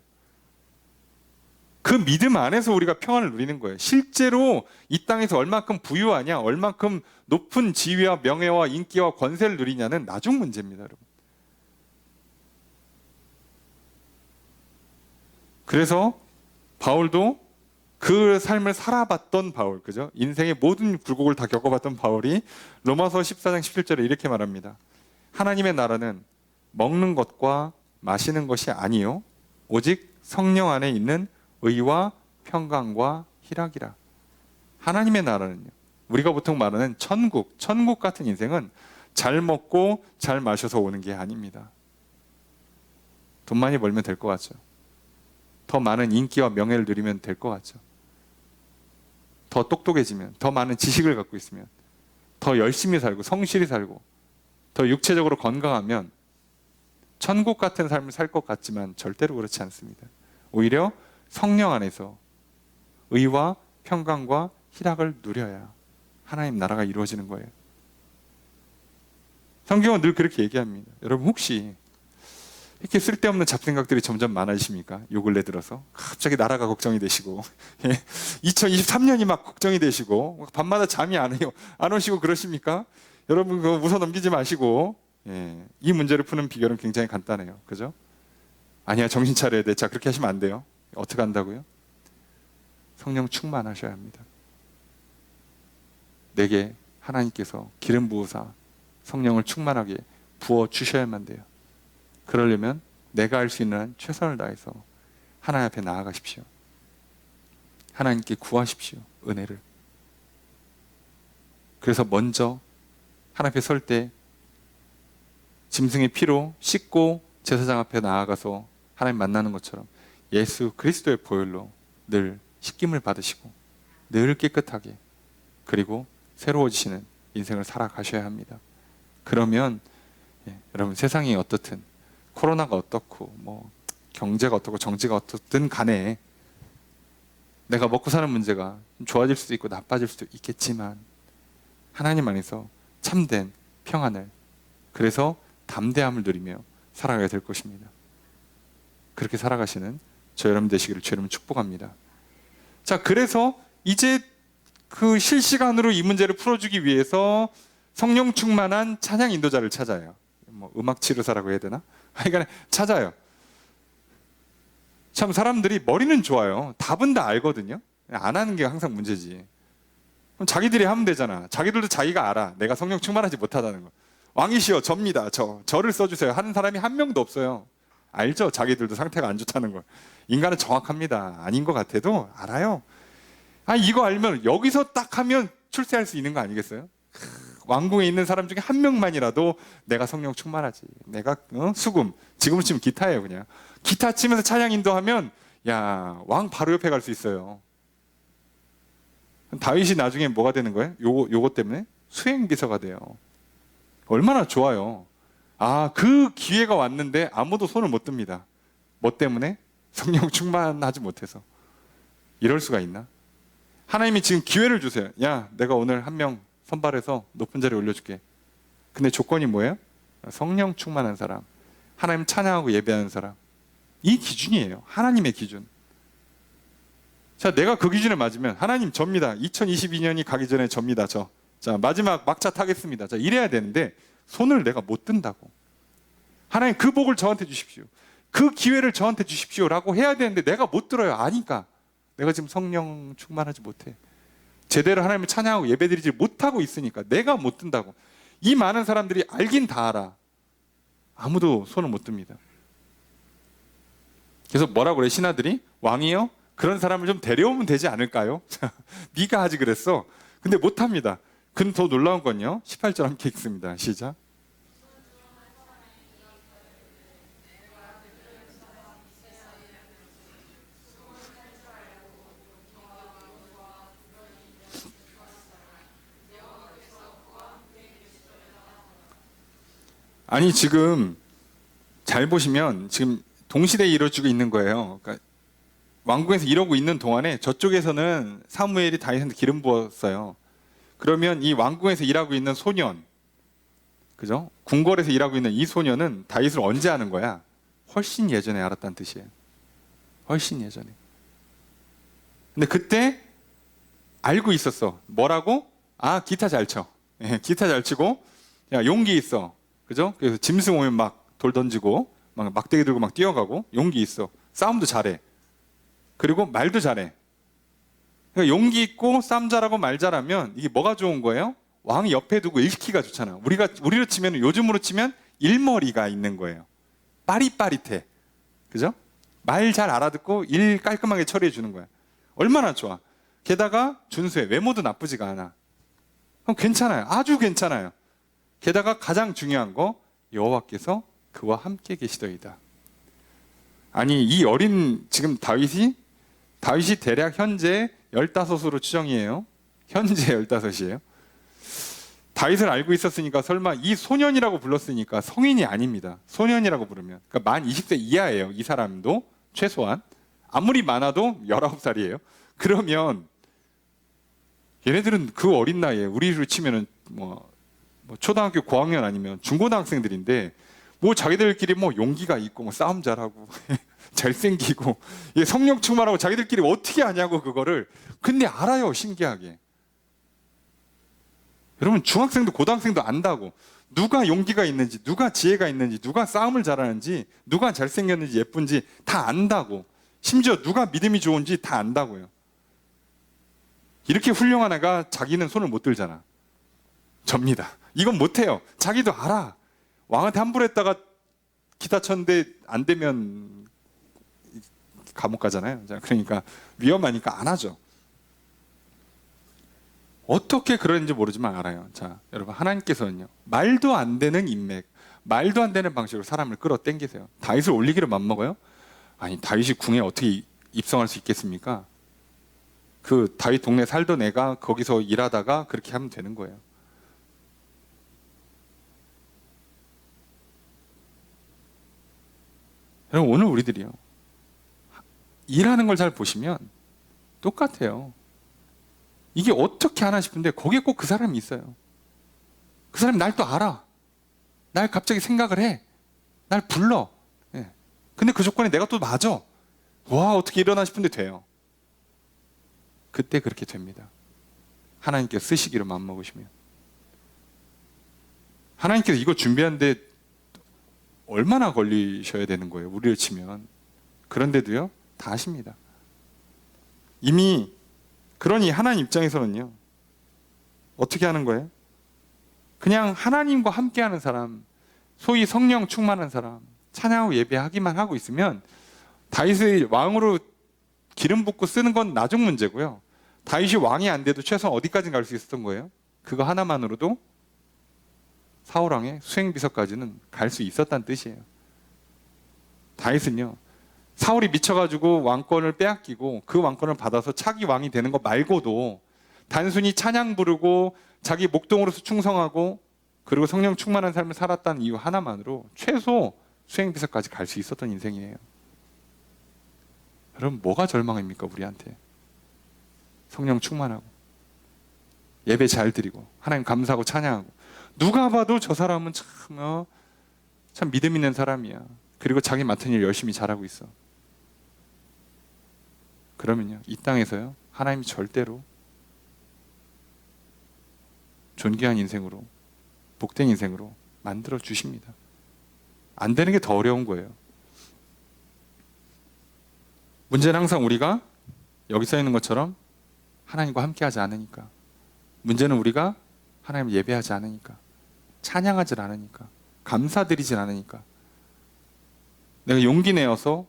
그 믿음 안에서 우리가 평안을 누리는 거예요. 실제로 이 땅에서 얼만큼 부유하냐, 얼만큼 높은 지위와 명예와 인기와 권세를 누리냐는 나중 문제입니다, 여러분. 그래서 바울도 그 삶을 살아봤던 바울, 그죠? 인생의 모든 굴곡을 다 겪어봤던 바울이 로마서 14장 17절에 이렇게 말합니다. 하나님의 나라는 먹는 것과 마시는 것이 아니요 오직 성령 안에 있는 의와 평강과 희락이라. 하나님의 나라는요, 우리가 보통 말하는 천국 같은 인생은 잘 먹고 잘 마셔서 오는 게 아닙니다. 돈 많이 벌면 될 것 같죠? 더 많은 인기와 명예를 누리면 될 것 같죠? 더 똑똑해지면, 더 많은 지식을 갖고 있으면, 더 열심히 살고 성실히 살고 더 육체적으로 건강하면 천국 같은 삶을 살 것 같지만 절대로 그렇지 않습니다. 오히려 성령 안에서 의와 평강과 희락을 누려야 하나님 나라가 이루어지는 거예요. 성경은 늘 그렇게 얘기합니다. 여러분, 혹시 이렇게 쓸데없는 잡생각들이 점점 많아지십니까? 요 근래 들어서 갑자기 나라가 걱정이 되시고 2023년이 막 걱정이 되시고 밤마다 잠이 안 오시고 그러십니까? 여러분, 그거 웃어 넘기지 마시고, 이 문제를 푸는 비결은 굉장히 간단해요. 그죠? 아니야, 정신 차려야 돼. 자, 그렇게 하시면 안 돼요. 어떻게 한다고요? 성령 충만하셔야 합니다. 내게 하나님께서 기름 부으사 성령을 충만하게 부어 주셔야만 돼요. 그러려면 내가 할 수 있는 한 최선을 다해서 하나님 앞에 나아가십시오. 하나님께 구하십시오, 은혜를. 그래서 먼저 하나님 앞에 설 때 짐승의 피로 씻고 제사장 앞에 나아가서 하나님 만나는 것처럼 예수 그리스도의 보혈로 늘 씻김을 받으시고 늘 깨끗하게, 그리고 새로워지시는 인생을 살아가셔야 합니다. 그러면 여러분, 세상이 어떻든, 코로나가 어떻고 뭐 경제가 어떻고 정치가 어떻든 간에 내가 먹고 사는 문제가 좋아질 수도 있고 나빠질 수도 있겠지만 하나님 안에서 참된 평안을, 그래서 담대함을 누리며 살아가야 될 것입니다. 그렇게 살아가시는 저 여러분 되시기를 주 이름으로 축복합니다. 자, 그래서 이제 그 실시간으로 이 문제를 풀어주기 위해서 성령 충만한 찬양 인도자를 찾아요. 뭐 음악 치료사라고 해야 되나? 하여간 찾아요. 참 사람들이 머리는 좋아요. 답은 다 알거든요. 안 하는 게 항상 문제지. 그럼 자기들이 하면 되잖아. 자기들도 자기가 알아. 내가 성령 충만하지 못하다는 거. 왕이시여, 접니다. 저를 써주세요 하는 사람이 한 명도 없어요. 알죠? 자기들도 상태가 안 좋다는 걸. 인간은 정확합니다. 아닌 것 같아도 알아요. 이거 알면 여기서 딱 하면 출세할 수 있는 거 아니겠어요? 왕궁에 있는 사람 중에 한 명만이라도 내가 성령 충만하지, 내가 수금, 지금으로 치면 기타예요. 그냥 기타 치면서 찬양 인도하면 야, 왕 바로 옆에 갈 수 있어요. 다윗이 나중에 뭐가 되는 거예요? 요거 때문에 수행비서가 돼요. 얼마나 좋아요. 그 기회가 왔는데 아무도 손을 못 듭니다. 뭐 때문에? 성령 충만하지 못해서. 이럴 수가 있나? 하나님이 지금 기회를 주세요. 야, 내가 오늘 한 명 선발해서 높은 자리에 올려줄게. 근데 조건이 뭐예요? 성령 충만한 사람, 하나님 찬양하고 예배하는 사람. 이 기준이에요. 하나님의 기준. 자, 내가 그 기준에 맞으면 하나님 접니다. 2022년이 가기 전에 접니다. 자, 마지막 막차 타겠습니다. 자, 이래야 되는데 손을 내가 못 든다고. 하나님, 그 복을 저한테 주십시오, 그 기회를 저한테 주십시오라고 해야 되는데 내가 못 들어요. 아니까. 내가 지금 성령 충만하지 못해. 제대로 하나님을 찬양하고 예배드리지 못하고 있으니까 내가 못 든다고. 이 많은 사람들이 알긴 다 알아. 아무도 손을 못 듭니다. 그래서 뭐라고 그래, 신하들이? 왕이요? 그런 사람을 좀 데려오면 되지 않을까요? 네가 하지 그랬어. 근데 못합니다. 근데 더 놀라운 건요, 18절 함께 읽습니다. 시작. 아니 지금 잘 보시면 지금 동시대에 이루어지고 있는 거예요. 그러니까 왕궁에서 이러고 있는 동안에 저쪽에서는 사무엘이 다윗한테 기름 부었어요. 그러면 이 왕궁에서 일하고 있는 소년, 그죠? 궁궐에서 일하고 있는 이 소년은 다윗을 언제 아는 거야? 훨씬 예전에 알았다는 뜻이에요. 훨씬 예전에. 근데 그때 알고 있었어. 뭐라고? 아, 기타 잘 쳐. 예, 기타 잘 치고, 야, 용기 있어. 그죠? 그래서 짐승 오면 막 돌 던지고, 막 막대기 들고 막 뛰어가고, 용기 있어. 싸움도 잘해. 그리고 말도 잘해. 그러니까 용기 있고 싸움 잘하고 말 잘하면 이게 뭐가 좋은 거예요? 왕이 옆에 두고 읽기가 좋잖아. 우리로 치면, 요즘으로 치면 일머리가 있는 거예요. 빠릿빠릿해. 그죠? 말 잘 알아듣고 일 깔끔하게 처리해 주는 거야. 얼마나 좋아. 게다가 준수해. 외모도 나쁘지가 않아. 그럼 괜찮아요. 아주 괜찮아요. 게다가 가장 중요한 거, 여호와께서 그와 함께 계시더이다. 아니 이 어린 지금 다윗이 대략 현재 15으로 추정이에요. 현재 15이에요. 다윗을 알고 있었으니까 설마 이 소년이라고 불렀으니까 성인이 아닙니다. 소년이라고 부르면. 그러니까 만 20세 이하예요. 이 사람도 최소한. 아무리 많아도 19살이에요. 그러면 얘네들은 그 어린 나이에 우리로 치면은 뭐 초등학교 고학년 아니면 중고등학생들인데 뭐 자기들끼리 뭐 용기가 있고 뭐 싸움 잘하고 잘생기고 성령 충만하고 자기들끼리 어떻게 하냐고 그거를. 근데 알아요. 신기하게. 여러분 중학생도 고등학생도 안다고. 누가 용기가 있는지, 누가 지혜가 있는지, 누가 싸움을 잘하는지, 누가 잘생겼는지 예쁜지 다 안다고. 심지어 누가 믿음이 좋은지 다 안다고요. 이렇게 훌륭한 애가 자기는 손을 못 들잖아. 접니다. 이건 못해요. 자기도 알아. 왕한테 함부로 했다가 기타 쳤는데 안 되면 감옥 가잖아요. 그러니까 위험하니까 안 하죠. 어떻게 그러는지 모르지만 알아요. 자, 여러분 하나님께서는요. 말도 안 되는 인맥, 말도 안 되는 방식으로 사람을 끌어당기세요. 다윗을 올리기를 맘먹어요? 아니 다윗이 궁에 어떻게 입성할 수 있겠습니까? 그 다윗 동네 살던 애가 거기서 일하다가 그렇게 하면 되는 거예요. 여러분 오늘 우리들이요. 일하는 걸 잘 보시면 똑같아요. 이게 어떻게 하나 싶은데 거기에 꼭 그 사람이 있어요. 그 사람이 날 또 알아. 날 갑자기 생각을 해. 날 불러. 예. 근데 그 조건에 내가 또 맞아. 와 어떻게 일어나 싶은데 돼요. 그때 그렇게 됩니다. 하나님께서 쓰시기로 마음먹으시면. 하나님께서 이거 준비하는데 얼마나 걸리셔야 되는 거예요. 우리를 치면. 그런데도요. 다 하십니다. 이미 그러니 하나님 입장에서는요. 어떻게 하는 거예요? 그냥 하나님과 함께하는 사람, 소위 성령 충만한 사람, 찬양하고 예배하기만 하고 있으면 다윗을 왕으로 기름 붓고 쓰는 건 나중 문제고요. 다윗이 왕이 안 돼도 최소한 어디까지 갈 수 있었던 거예요? 그거 하나만으로도 사울왕의 수행비서까지는 갈 수 있었다는 뜻이에요. 다윗은요. 사울이 미쳐가지고 왕권을 빼앗기고 그 왕권을 받아서 차기 왕이 되는 거 말고도 단순히 찬양 부르고 자기 목동으로서 충성하고 그리고 성령 충만한 삶을 살았다는 이유 하나만으로 최소 수행비서까지 갈 수 있었던 인생이에요. 여러분 뭐가 절망입니까 우리한테? 성령 충만하고 예배 잘 드리고 하나님 감사하고 찬양하고 누가 봐도 저 사람은 참 믿음 있는 사람이야. 그리고 자기 맡은 일 열심히 잘하고 있어. 그러면요 이 땅에서요 하나님이 절대로 존귀한 인생으로 복된 인생으로 만들어 주십니다. 안 되는 게 더 어려운 거예요. 문제는 항상 우리가 여기 써 있는 것처럼 하나님과 함께하지 않으니까. 문제는 우리가 하나님을 예배하지 않으니까, 찬양하지 않으니까, 감사드리지 않으니까. 내가 용기 내어서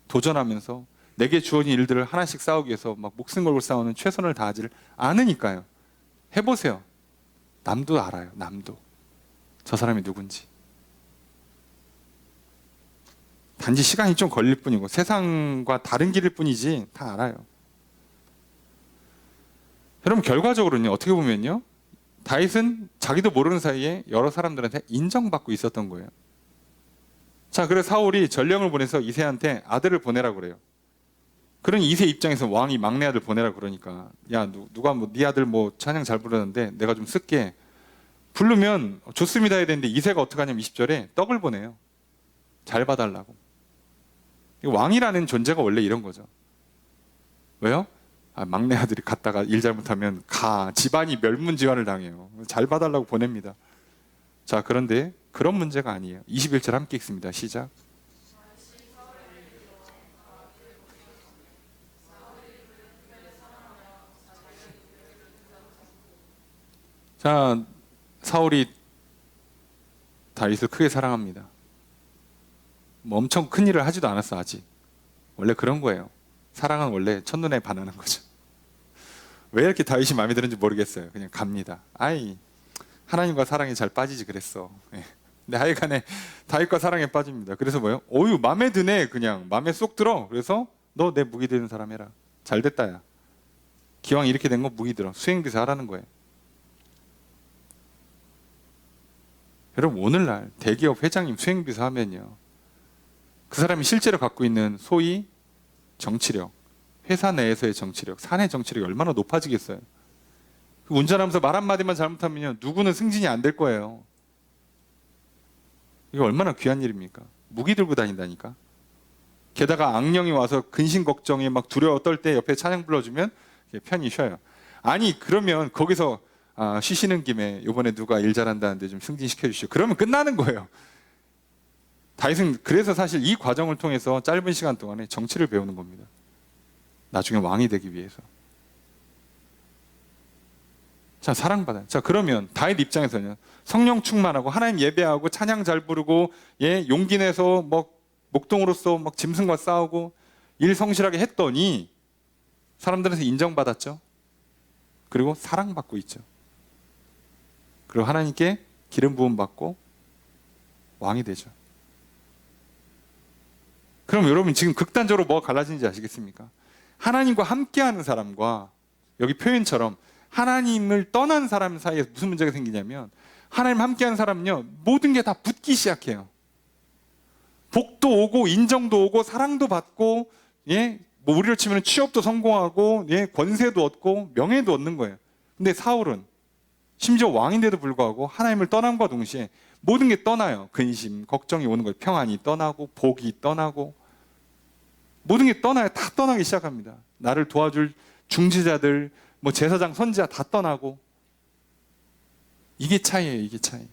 도전하면서 내게 주어진 일들을 하나씩 싸우기 위해서 막 목숨 걸고 싸우는 최선을 다하지를 않으니까요. 해보세요. 남도 알아요. 남도. 저 사람이 누군지. 단지 시간이 좀 걸릴 뿐이고 세상과 다른 길일 뿐이지 다 알아요. 여러분 결과적으로는 어떻게 보면요. 다윗은 자기도 모르는 사이에 여러 사람들한테 인정받고 있었던 거예요. 자, 그래서 사울이 전령을 보내서 이새한테 아들을 보내라고 그래요. 그러니 이새 입장에서 왕이 막내 아들 보내라고 그러니까, 야, 누가 뭐 네 아들 뭐 찬양 잘 부르는데 내가 좀 쓸게. 부르면 좋습니다 해야 되는데 이새가 어떻게 하냐면 20절에 떡을 보내요. 잘 봐달라고. 왕이라는 존재가 원래 이런 거죠. 왜요? 막내 아들이 갔다가 일 잘못하면 집안이 멸문지환을 당해요. 잘 봐달라고 보냅니다. 자, 그런데 그런 문제가 아니에요. 21절 함께 읽습니다. 시작. 자, 사울이 다윗을 크게 사랑합니다. 뭐 엄청 큰 일을 하지도 않았어, 아직. 원래 그런 거예요. 사랑은 원래 첫눈에 반하는 거죠. 왜 이렇게 다윗이 마음에 드는지 모르겠어요. 그냥 갑니다. 하나님과 사랑이 잘 빠지지 그랬어. 근데 하여간에 다윗과 사랑에 빠집니다. 그래서 뭐예요? 어유, 마음에 드네. 그냥 마음에 쏙 들어. 그래서 너 내 무기 되는 사람 해라. 잘 됐다, 야. 기왕 이렇게 된 거 무기 들어. 수행비서 하라는 거예요. 여러분, 오늘날 대기업 회장님 수행비서 하면요, 그 사람이 실제로 갖고 있는 소위 정치력, 회사 내에서의 정치력, 사내 정치력이 얼마나 높아지겠어요. 운전하면서 말 한마디만 잘못하면요, 누구는 승진이 안 될 거예요. 이거 얼마나 귀한 일입니까? 무기 들고 다닌다니까. 게다가 악령이 와서 근심 걱정에 막 두려워 떨 때 옆에 찬양 불러주면 편히 쉬어요. 아니, 그러면 거기서 쉬시는 김에 이번에 누가 일 잘한다는데 좀 승진시켜 주시오. 그러면 끝나는 거예요. 다윗은 그래서 사실 이 과정을 통해서 짧은 시간 동안에 정치를 배우는 겁니다. 나중에 왕이 되기 위해서. 자, 사랑받아요. 자, 그러면 다윗 입장에서는 성령 충만하고 하나님 예배하고 찬양 잘 부르고, 용기 내서 뭐 목동으로서 막 짐승과 싸우고 일 성실하게 했더니 사람들한테 인정받았죠. 그리고 사랑받고 있죠. 그리고 하나님께 기름 부음 받고 왕이 되죠. 그럼 여러분, 지금 극단적으로 뭐가 갈라지는지 아시겠습니까? 하나님과 함께하는 사람과 여기 표현처럼 하나님을 떠난 사람 사이에 무슨 문제가 생기냐면, 하나님 함께하는 사람은요, 모든 게 다 붙기 시작해요. 복도 오고 인정도 오고 사랑도 받고, 뭐 우리로 치면 취업도 성공하고, 권세도 얻고 명예도 얻는 거예요. 근데 사울은 심지어 왕인데도 불구하고 하나님을 떠남과 동시에 모든 게 떠나요. 근심, 걱정이 오는 거예요. 평안이 떠나고 복이 떠나고 모든 게 떠나요. 다 떠나기 시작합니다. 나를 도와줄 중지자들, 뭐 제사장, 선지자 다 떠나고. 이게 차이예요. 이게 차이.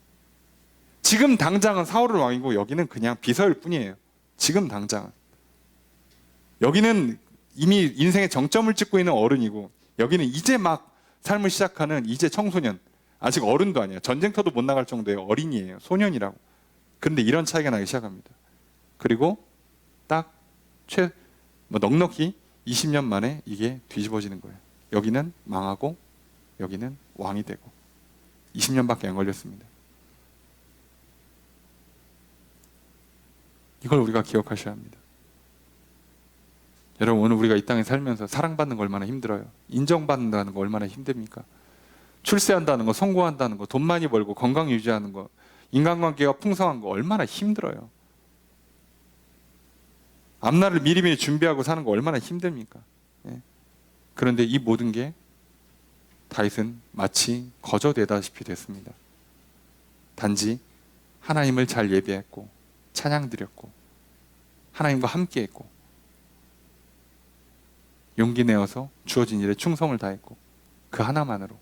지금 당장은 사울은 왕이고 여기는 그냥 비서일 뿐이에요. 지금 당장은. 여기는 이미 인생의 정점을 찍고 있는 어른이고, 여기는 이제 막 삶을 시작하는 이제 청소년. 아직 어른도 아니에요. 전쟁터도 못 나갈 정도의 어린이에요. 소년이라고. 그런데 이런 차이가 나기 시작합니다. 그리고 딱 넉넉히 20년 만에 이게 뒤집어지는 거예요. 여기는 망하고 여기는 왕이 되고 20년밖에 안 걸렸습니다. 이걸 우리가 기억하셔야 합니다. 여러분, 오늘 우리가 이 땅에 살면서 사랑받는 거 얼마나 힘들어요. 인정받는다는 거 얼마나 힘듭니까? 출세한다는 거, 성공한다는 거, 돈 많이 벌고 건강 유지하는 거, 인간관계가 풍성한 거 얼마나 힘들어요. 앞날을 미리미리 준비하고 사는 거 얼마나 힘듭니까? 그런데 이 모든 게 다윗은 마치 거저되다시피 됐습니다. 단지 하나님을 잘 예배했고 찬양 드렸고 하나님과 함께했고 용기 내어서 주어진 일에 충성을 다했고 그 하나만으로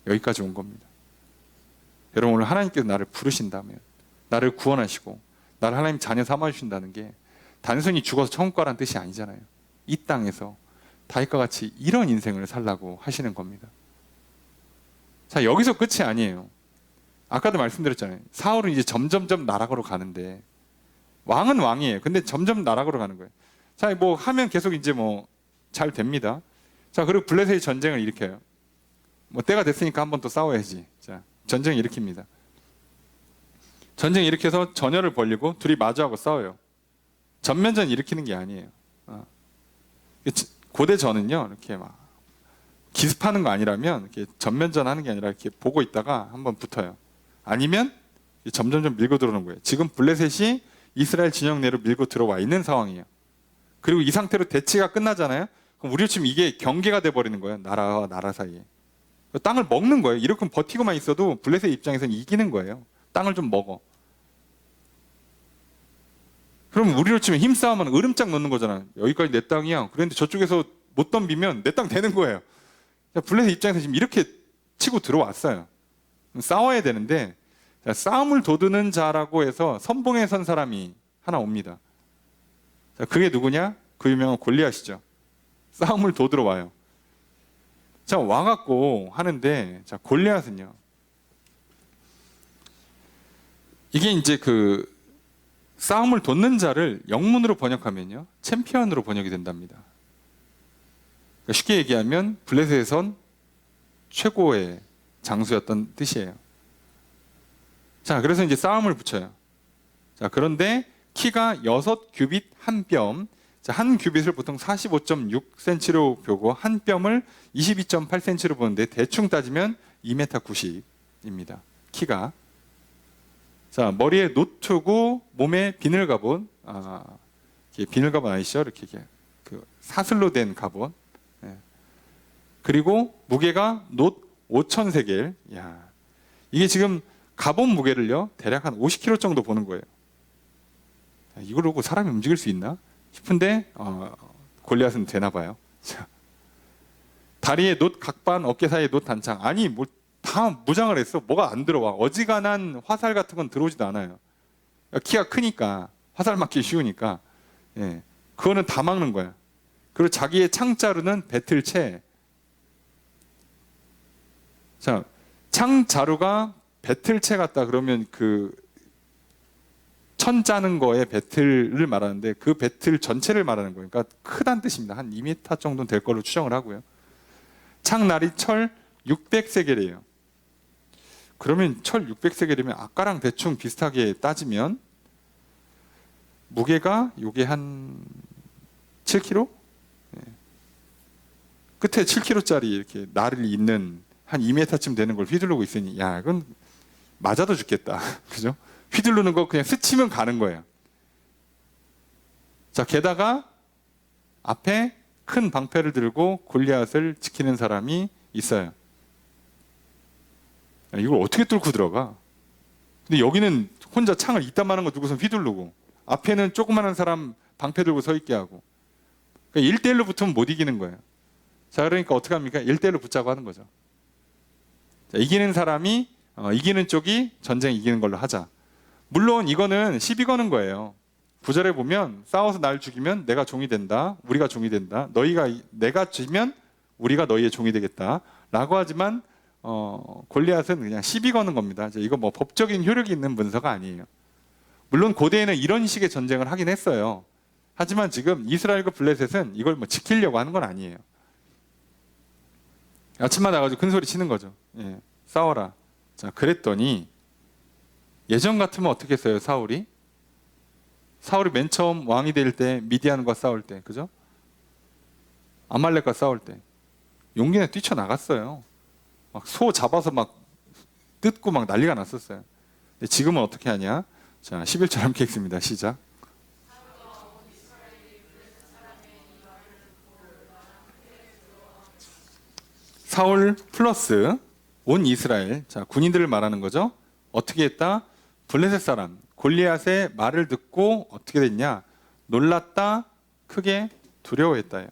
여기까지 온 겁니다. 여러분, 오늘 하나님께서 나를 부르신다면, 나를 구원하시고 나를 하나님 자녀 삼아주신다는 게 단순히 죽어서 천국 가라는 뜻이 아니잖아요. 이 땅에서 다윗과 같이 이런 인생을 살라고 하시는 겁니다. 자, 여기서 끝이 아니에요. 아까도 말씀드렸잖아요. 사울은 이제 점점점 나락으로 가는데, 왕은 왕이에요. 근데 점점 나락으로 가는 거예요. 자, 뭐 하면 계속 이제 뭐 잘 됩니다. 자, 그리고 블레셋이 전쟁을 일으켜요. 뭐 때가 됐으니까 한번 또 싸워야지. 자, 전쟁 일으킵니다. 전쟁 일으켜서 전열을 벌리고 둘이 마주하고 싸워요. 전면전 일으키는 게 아니에요. 고대 전은요, 이렇게 막 기습하는 거 아니라면 이렇게 전면전하는 게 아니라 이렇게 보고 있다가 한번 붙어요. 아니면 점점점 밀고 들어오는 거예요. 지금 블레셋이 이스라엘 진영 내로 밀고 들어와 있는 상황이에요. 그리고 이 상태로 대치가 끝나잖아요. 그럼 우리로 치면 이게 경계가 돼버리는 거예요. 나라와 나라 사이에. 땅을 먹는 거예요. 이렇게 버티고만 있어도 블레셋 입장에서는 이기는 거예요. 땅을 좀 먹어. 그럼 우리로 치면 힘싸움은 으름장 넣는 거잖아요. 여기까지 내 땅이야. 그런데 저쪽에서 못 덤비면 내 땅 되는 거예요. 블레셋 입장에서 지금 이렇게 치고 들어왔어요. 싸워야 되는데 싸움을 도두는 자라고 해서 선봉에 선 사람이 하나 옵니다. 그게 누구냐? 그 유명한 골리앗이죠. 싸움을 도두러 와요. 자, 와갖고 하는데, 자, 골리앗은요. 이게 이제 그 싸움을 돋는 자를 영문으로 번역하면요, 챔피언으로 번역이 된답니다. 그러니까 쉽게 얘기하면 블레셋에선 최고의 장수였던 뜻이에요. 자, 그래서 이제 싸움을 붙여요. 자, 그런데 키가 6규빗 한 뼘. 자, 한 규빗을 보통 45.6cm로 보고 한 뼘을 22.8cm로 보는데 대충 따지면 2m 90입니다. 키가. 자, 머리에 노트고 몸에 비늘 갑옷. 비늘 갑옷 아시죠? 이렇게 그 사슬로 된 갑옷. 예. 그리고 무게가 놋 5,000세겔. 야, 이게 지금 갑옷 무게를요 대략 한 50kg 정도 보는 거예요. 이걸 보고 사람이 움직일 수 있나 싶은데 골리앗은 되나 봐요. 자, 다리에 놋 각반, 어깨 사이에 놋 단창. 아니 뭐 다 무장을 했어. 뭐가 안 들어와. 어지간한 화살 같은 건 들어오지도 않아요. 키가 크니까 화살 맞기 쉬우니까. 예, 그거는 다 막는 거야. 그리고 자기의 창자루는 배틀채. 자, 창자루가 배틀채 같다 그러면 그 천 짜는 거에 배틀을 말하는데 그 배틀 전체를 말하는 거예요. 그러니까 크다는 뜻입니다. 한 2m 정도는 될 걸로 추정을 하고요. 창날이 철 600세겔이에요. 그러면 철 600세겔이면 아까랑 대충 비슷하게 따지면 무게가 요게 한 7kg? 네. 끝에 7kg짜리 이렇게 날을 잇는 한 2m쯤 되는 걸 휘두르고 있으니 야, 이건 맞아도 죽겠다. 그죠? 휘두르는 거 그냥 스치면 가는 거예요. 자, 게다가 앞에 큰 방패를 들고 골리앗을 지키는 사람이 있어요. 야, 이걸 어떻게 뚫고 들어가? 근데 여기는 혼자 창을 이따만한 거 두고서 휘두르고 앞에는 조그마한 사람 방패 들고 서 있게 하고 그러니까 1대1로 붙으면 못 이기는 거예요. 자, 그러니까 어떻게 합니까? 1대1로 붙자고 하는 거죠. 자, 이기는 사람이 이기는 쪽이 전쟁 이기는 걸로 하자. 물론 이거는 시비 거는 거예요. 구절에 보면 싸워서 날 죽이면 내가 종이 된다. 우리가 종이 된다. 내가 지면 우리가 너희의 종이 되겠다. 라고 하지만 골리앗은 그냥 시비 거는 겁니다. 이거 뭐 법적인 효력이 있는 문서가 아니에요. 물론 고대에는 이런 식의 전쟁을 하긴 했어요. 하지만 지금 이스라엘과 블레셋은 이걸 뭐 지키려고 하는 건 아니에요. 아침마다 나가지고 큰 소리 치는 거죠. 예, 싸워라. 자, 그랬더니 예전 같으면 어떻게 했어요, 사울이? 사울이 맨 처음 왕이 될 때 미디안과 싸울 때, 그죠? 아말렉과 싸울 때 용기 내 뛰쳐나갔어요. 막 소 잡아서 막 뜯고 막 난리가 났었어요. 근데 지금은 어떻게 하냐? 자, 11절 함께 읽습니다. 시작. 사울 플러스 온 이스라엘, 자, 군인들을 말하는 거죠. 어떻게 했다? 블레셋 사람 골리앗의 말을 듣고 어떻게 됐냐? 놀랐다, 크게 두려워했다요.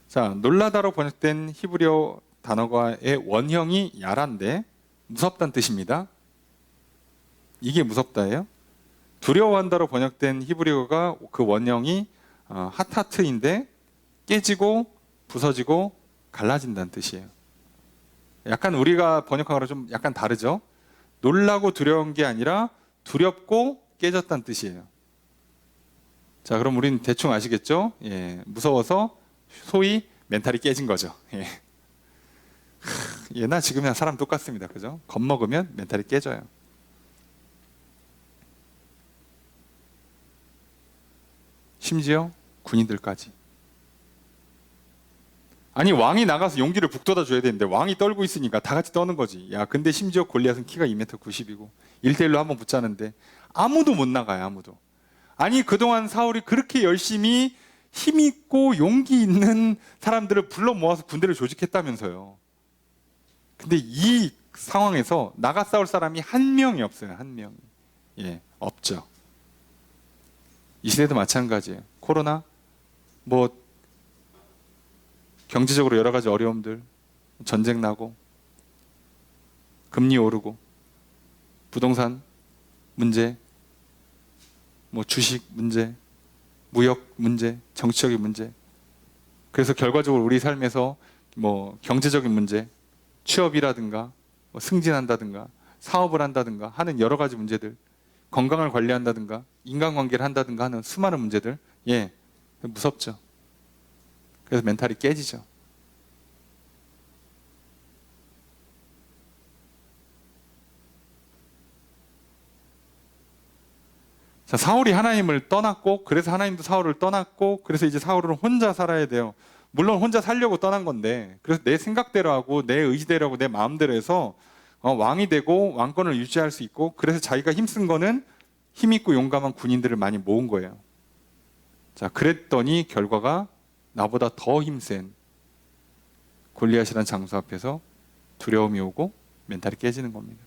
자, 놀라다로 번역된 히브리어 단어가의 원형이 야란데 무섭다는 뜻입니다. 이게 무섭다예요. 두려워한다로 번역된 히브리어가 그 원형이 하타트인데 깨지고 부서지고 갈라진다는 뜻이에요. 약간 우리가 번역한 거랑 좀 약간 다르죠. 놀라고 두려운 게 아니라 두렵고 깨졌다는 뜻이에요. 자, 그럼 우린 대충 아시겠죠? 예, 무서워서 소위 멘탈이 깨진 거죠. 예. 예나 지금이나 사람 똑같습니다. 그죠? 겁먹으면 멘탈이 깨져요. 심지어 군인들까지. 아니 왕이 나가서 용기를 북돋아 줘야 되는데 왕이 떨고 있으니까 다 같이 떠는 거지. 야, 근데 심지어 골리앗은 키가 2m 90이고 1대1로 한번 붙자는데 아무도 못 나가요. 아무도. 아니 그동안 사울이 그렇게 열심히 힘 있고 용기 있는 사람들을 불러 모아서 군대를 조직했다면서요. 근데 이 상황에서 나가 싸울 사람이 한 명이 없어요. 한 명이. 예, 없죠. 이 시대도 마찬가지예요. 코로나, 뭐 경제적으로 여러 가지 어려움들, 전쟁 나고, 금리 오르고, 부동산 문제, 뭐 주식 문제, 무역 문제, 정치적인 문제. 그래서 결과적으로 우리 삶에서 뭐 경제적인 문제, 취업이라든가 뭐 승진한다든가 사업을 한다든가 하는 여러 가지 문제들, 건강을 관리한다든가 인간관계를 한다든가 하는 수많은 문제들, 예, 무섭죠. 그래서 멘탈이 깨지죠. 자, 사울이 하나님을 떠났고, 그래서 하나님도 사울을 떠났고, 그래서 이제 사울은 혼자 살아야 돼요. 물론 혼자 살려고 떠난 건데, 그래서 내 생각대로 하고, 내 의지대로 하고, 내 마음대로 해서 왕이 되고 왕권을 유지할 수 있고, 그래서 자기가 힘쓴 거는 힘있고 용감한 군인들을 많이 모은 거예요. 자, 그랬더니 결과가 나보다 더 힘센 골리앗이라는 장수 앞에서 두려움이 오고 멘탈이 깨지는 겁니다.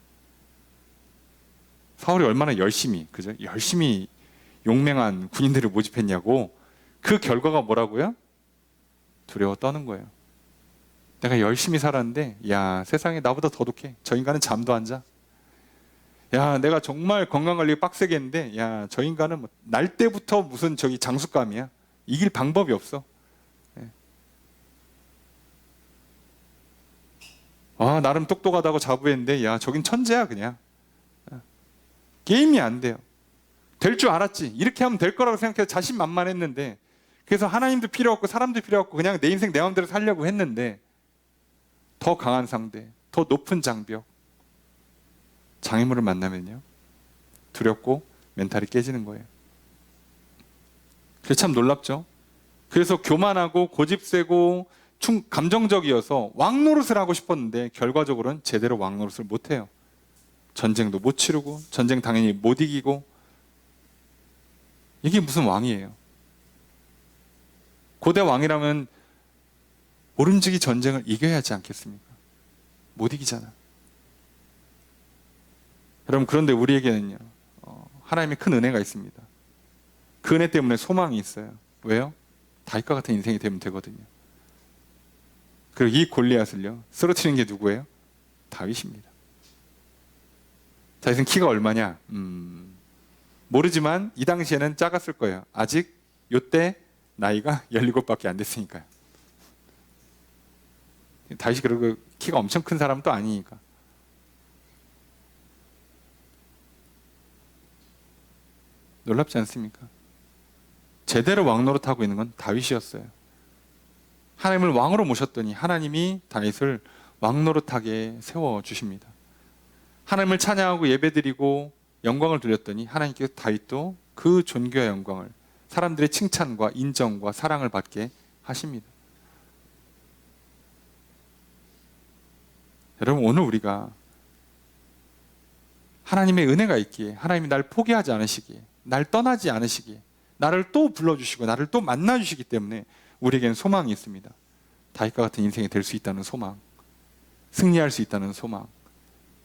사울이 얼마나 열심히, 그죠? 열심히 용맹한 군인들을 모집했냐고. 그 결과가 뭐라고요? 두려워 떠는 거예요. 내가 열심히 살았는데, 야, 세상에 나보다 더 독해. 저 인간은 잠도 안 자. 야, 내가 정말 건강관리 빡세게 했는데, 야, 저 인간은 뭐, 날 때부터 무슨 저기 장수감이야. 이길 방법이 없어. 예. 아, 나름 똑똑하다고 자부했는데, 야, 저긴 천재야, 그냥. 게임이 안 돼요. 될 줄 알았지. 이렇게 하면 될 거라고 생각해서 자신만만했는데, 그래서 하나님도 필요 없고 사람도 필요 없고 그냥 내 인생 내 마음대로 살려고 했는데, 더 강한 상대, 더 높은 장벽, 장애물을 만나면요, 두렵고 멘탈이 깨지는 거예요. 그게 참 놀랍죠. 그래서 교만하고 고집세고 감정적이어서 왕 노릇을 하고 싶었는데 결과적으로는 제대로 왕 노릇을 못해요. 전쟁도 못 치르고 전쟁 당연히 못 이기고. 이게 무슨 왕이에요? 고대 왕이라면 오름지기 전쟁을 이겨야 하지 않겠습니까? 못 이기잖아. 여러분, 그런데 우리에게는요, 하나님의 큰 은혜가 있습니다. 그 은혜 때문에 소망이 있어요. 왜요? 다윗과 같은 인생이 되면 되거든요. 그리고 이 골리앗을요, 쓰러뜨리는 게 누구예요? 다윗입니다. 다윗은 키가 얼마냐? 모르지만 이 당시에는 작았을 거예요. 아직 요때 나이가 17밖에 안 됐으니까요. 다윗이 그리고 키가 엄청 큰 사람은 또 아니니까. 놀랍지 않습니까? 제대로 왕 노릇하고 있는 건 다윗이었어요. 하나님을 왕으로 모셨더니 하나님이 다윗을 왕 노릇하게 세워주십니다. 하나님을 찬양하고 예배드리고 영광을 돌렸더니 하나님께서 다윗도 그 존귀와 영광을, 사람들의 칭찬과 인정과 사랑을 받게 하십니다. 여러분, 오늘 우리가 하나님의 은혜가 있기에, 하나님이 날 포기하지 않으시기에, 날 떠나지 않으시기에, 나를 또 불러주시고 나를 또 만나주시기 때문에 우리에게는 소망이 있습니다. 다윗과 같은 인생이 될 수 있다는 소망, 승리할 수 있다는 소망,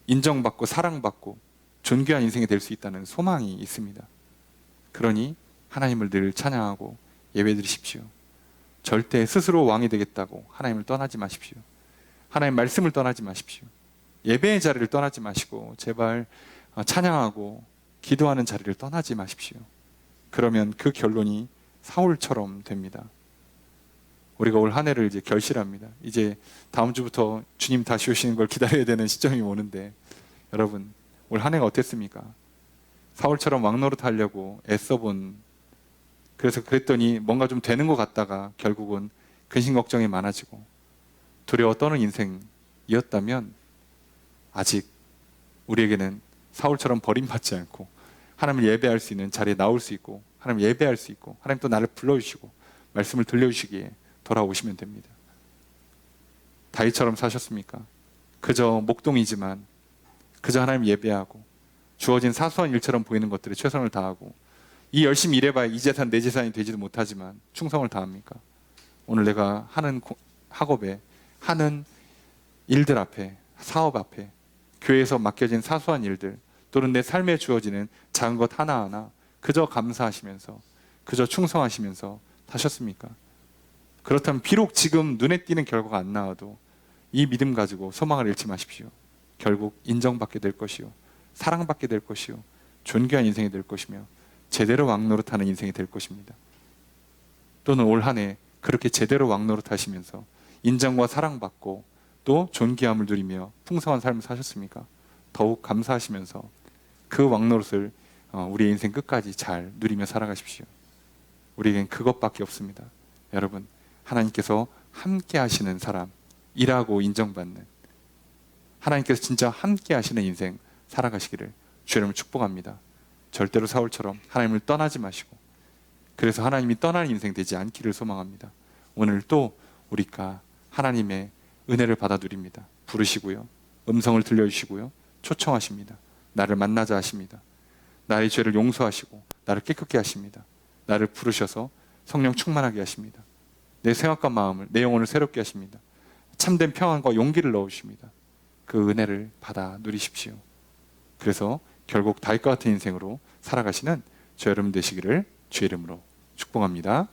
인정받고 사랑받고 존귀한 인생이 될 수 있다는 소망이 있습니다. 그러니 하나님을 늘 찬양하고 예배드리십시오. 절대 스스로 왕이 되겠다고 하나님을 떠나지 마십시오. 하나님 말씀을 떠나지 마십시오. 예배의 자리를 떠나지 마시고 제발 찬양하고 기도하는 자리를 떠나지 마십시오. 그러면 그 결론이 사울처럼 됩니다. 우리가 올 한 해를 이제 결실합니다. 이제 다음 주부터 주님 다시 오시는 걸 기다려야 되는 시점이 오는데, 여러분, 올 한 해가 어땠습니까? 사울처럼 왕노릇 하려고 애써본, 그래서 그랬더니 뭔가 좀 되는 것 같다가 결국은 근심 걱정이 많아지고 두려워 떠는 인생이었다면, 아직 우리에게는 사울처럼 버림받지 않고 하나님을 예배할 수 있는 자리에 나올 수 있고, 하나님 예배할 수 있고, 하나님 또 나를 불러주시고 말씀을 들려주시기에 돌아오시면 됩니다. 다윗처럼 사셨습니까? 그저 목동이지만 그저 하나님 예배하고 주어진 사소한 일처럼 보이는 것들에 최선을 다하고 이 열심히 일해봐야 이 재산 내 재산이 되지도 못하지만 충성을 다합니까? 오늘 내가 하는 학업에 하는 일들 앞에 사업 앞에 교회에서 맡겨진 사소한 일들 또는 내 삶에 주어지는 작은 것 하나하나 그저 감사하시면서 그저 충성하시면서 사셨습니까? 그렇다면 비록 지금 눈에 띄는 결과가 안 나와도 이 믿음 가지고 소망을 잃지 마십시오. 결국 인정받게 될 것이요 사랑받게 될 것이요 존귀한 인생이 될 것이며 제대로 왕노릇하는 인생이 될 것입니다. 또는 올 한 해 그렇게 제대로 왕노릇하시면서 인정과 사랑받고 또 존귀함을 누리며 풍성한 삶을 사셨습니까? 더욱 감사하시면서 그 왕노릇을 우리의 인생 끝까지 잘 누리며 살아가십시오. 우리에겐 그것밖에 없습니다. 여러분, 하나님께서 함께 하시는 사람, 일하고 인정받는 하나님께서 진짜 함께 하시는 인생 살아가시기를 주의 이름으로 축복합니다. 절대로 사울처럼 하나님을 떠나지 마시고 그래서 하나님이 떠나는 인생 되지 않기를 소망합니다. 오늘 또 우리가 하나님의 은혜를 받아 누립니다. 부르시고요, 음성을 들려주시고요, 초청하십니다. 나를 만나자 하십니다. 나의 죄를 용서하시고 나를 깨끗게 하십니다. 나를 부르셔서 성령 충만하게 하십니다. 내 생각과 마음을, 내 영혼을 새롭게 하십니다. 참된 평안과 용기를 넣으십니다. 그 은혜를 받아 누리십시오. 그래서 결국 다윗과 같은 인생으로 살아가시는 저 여러분 되시기를 주의 이름으로 축복합니다.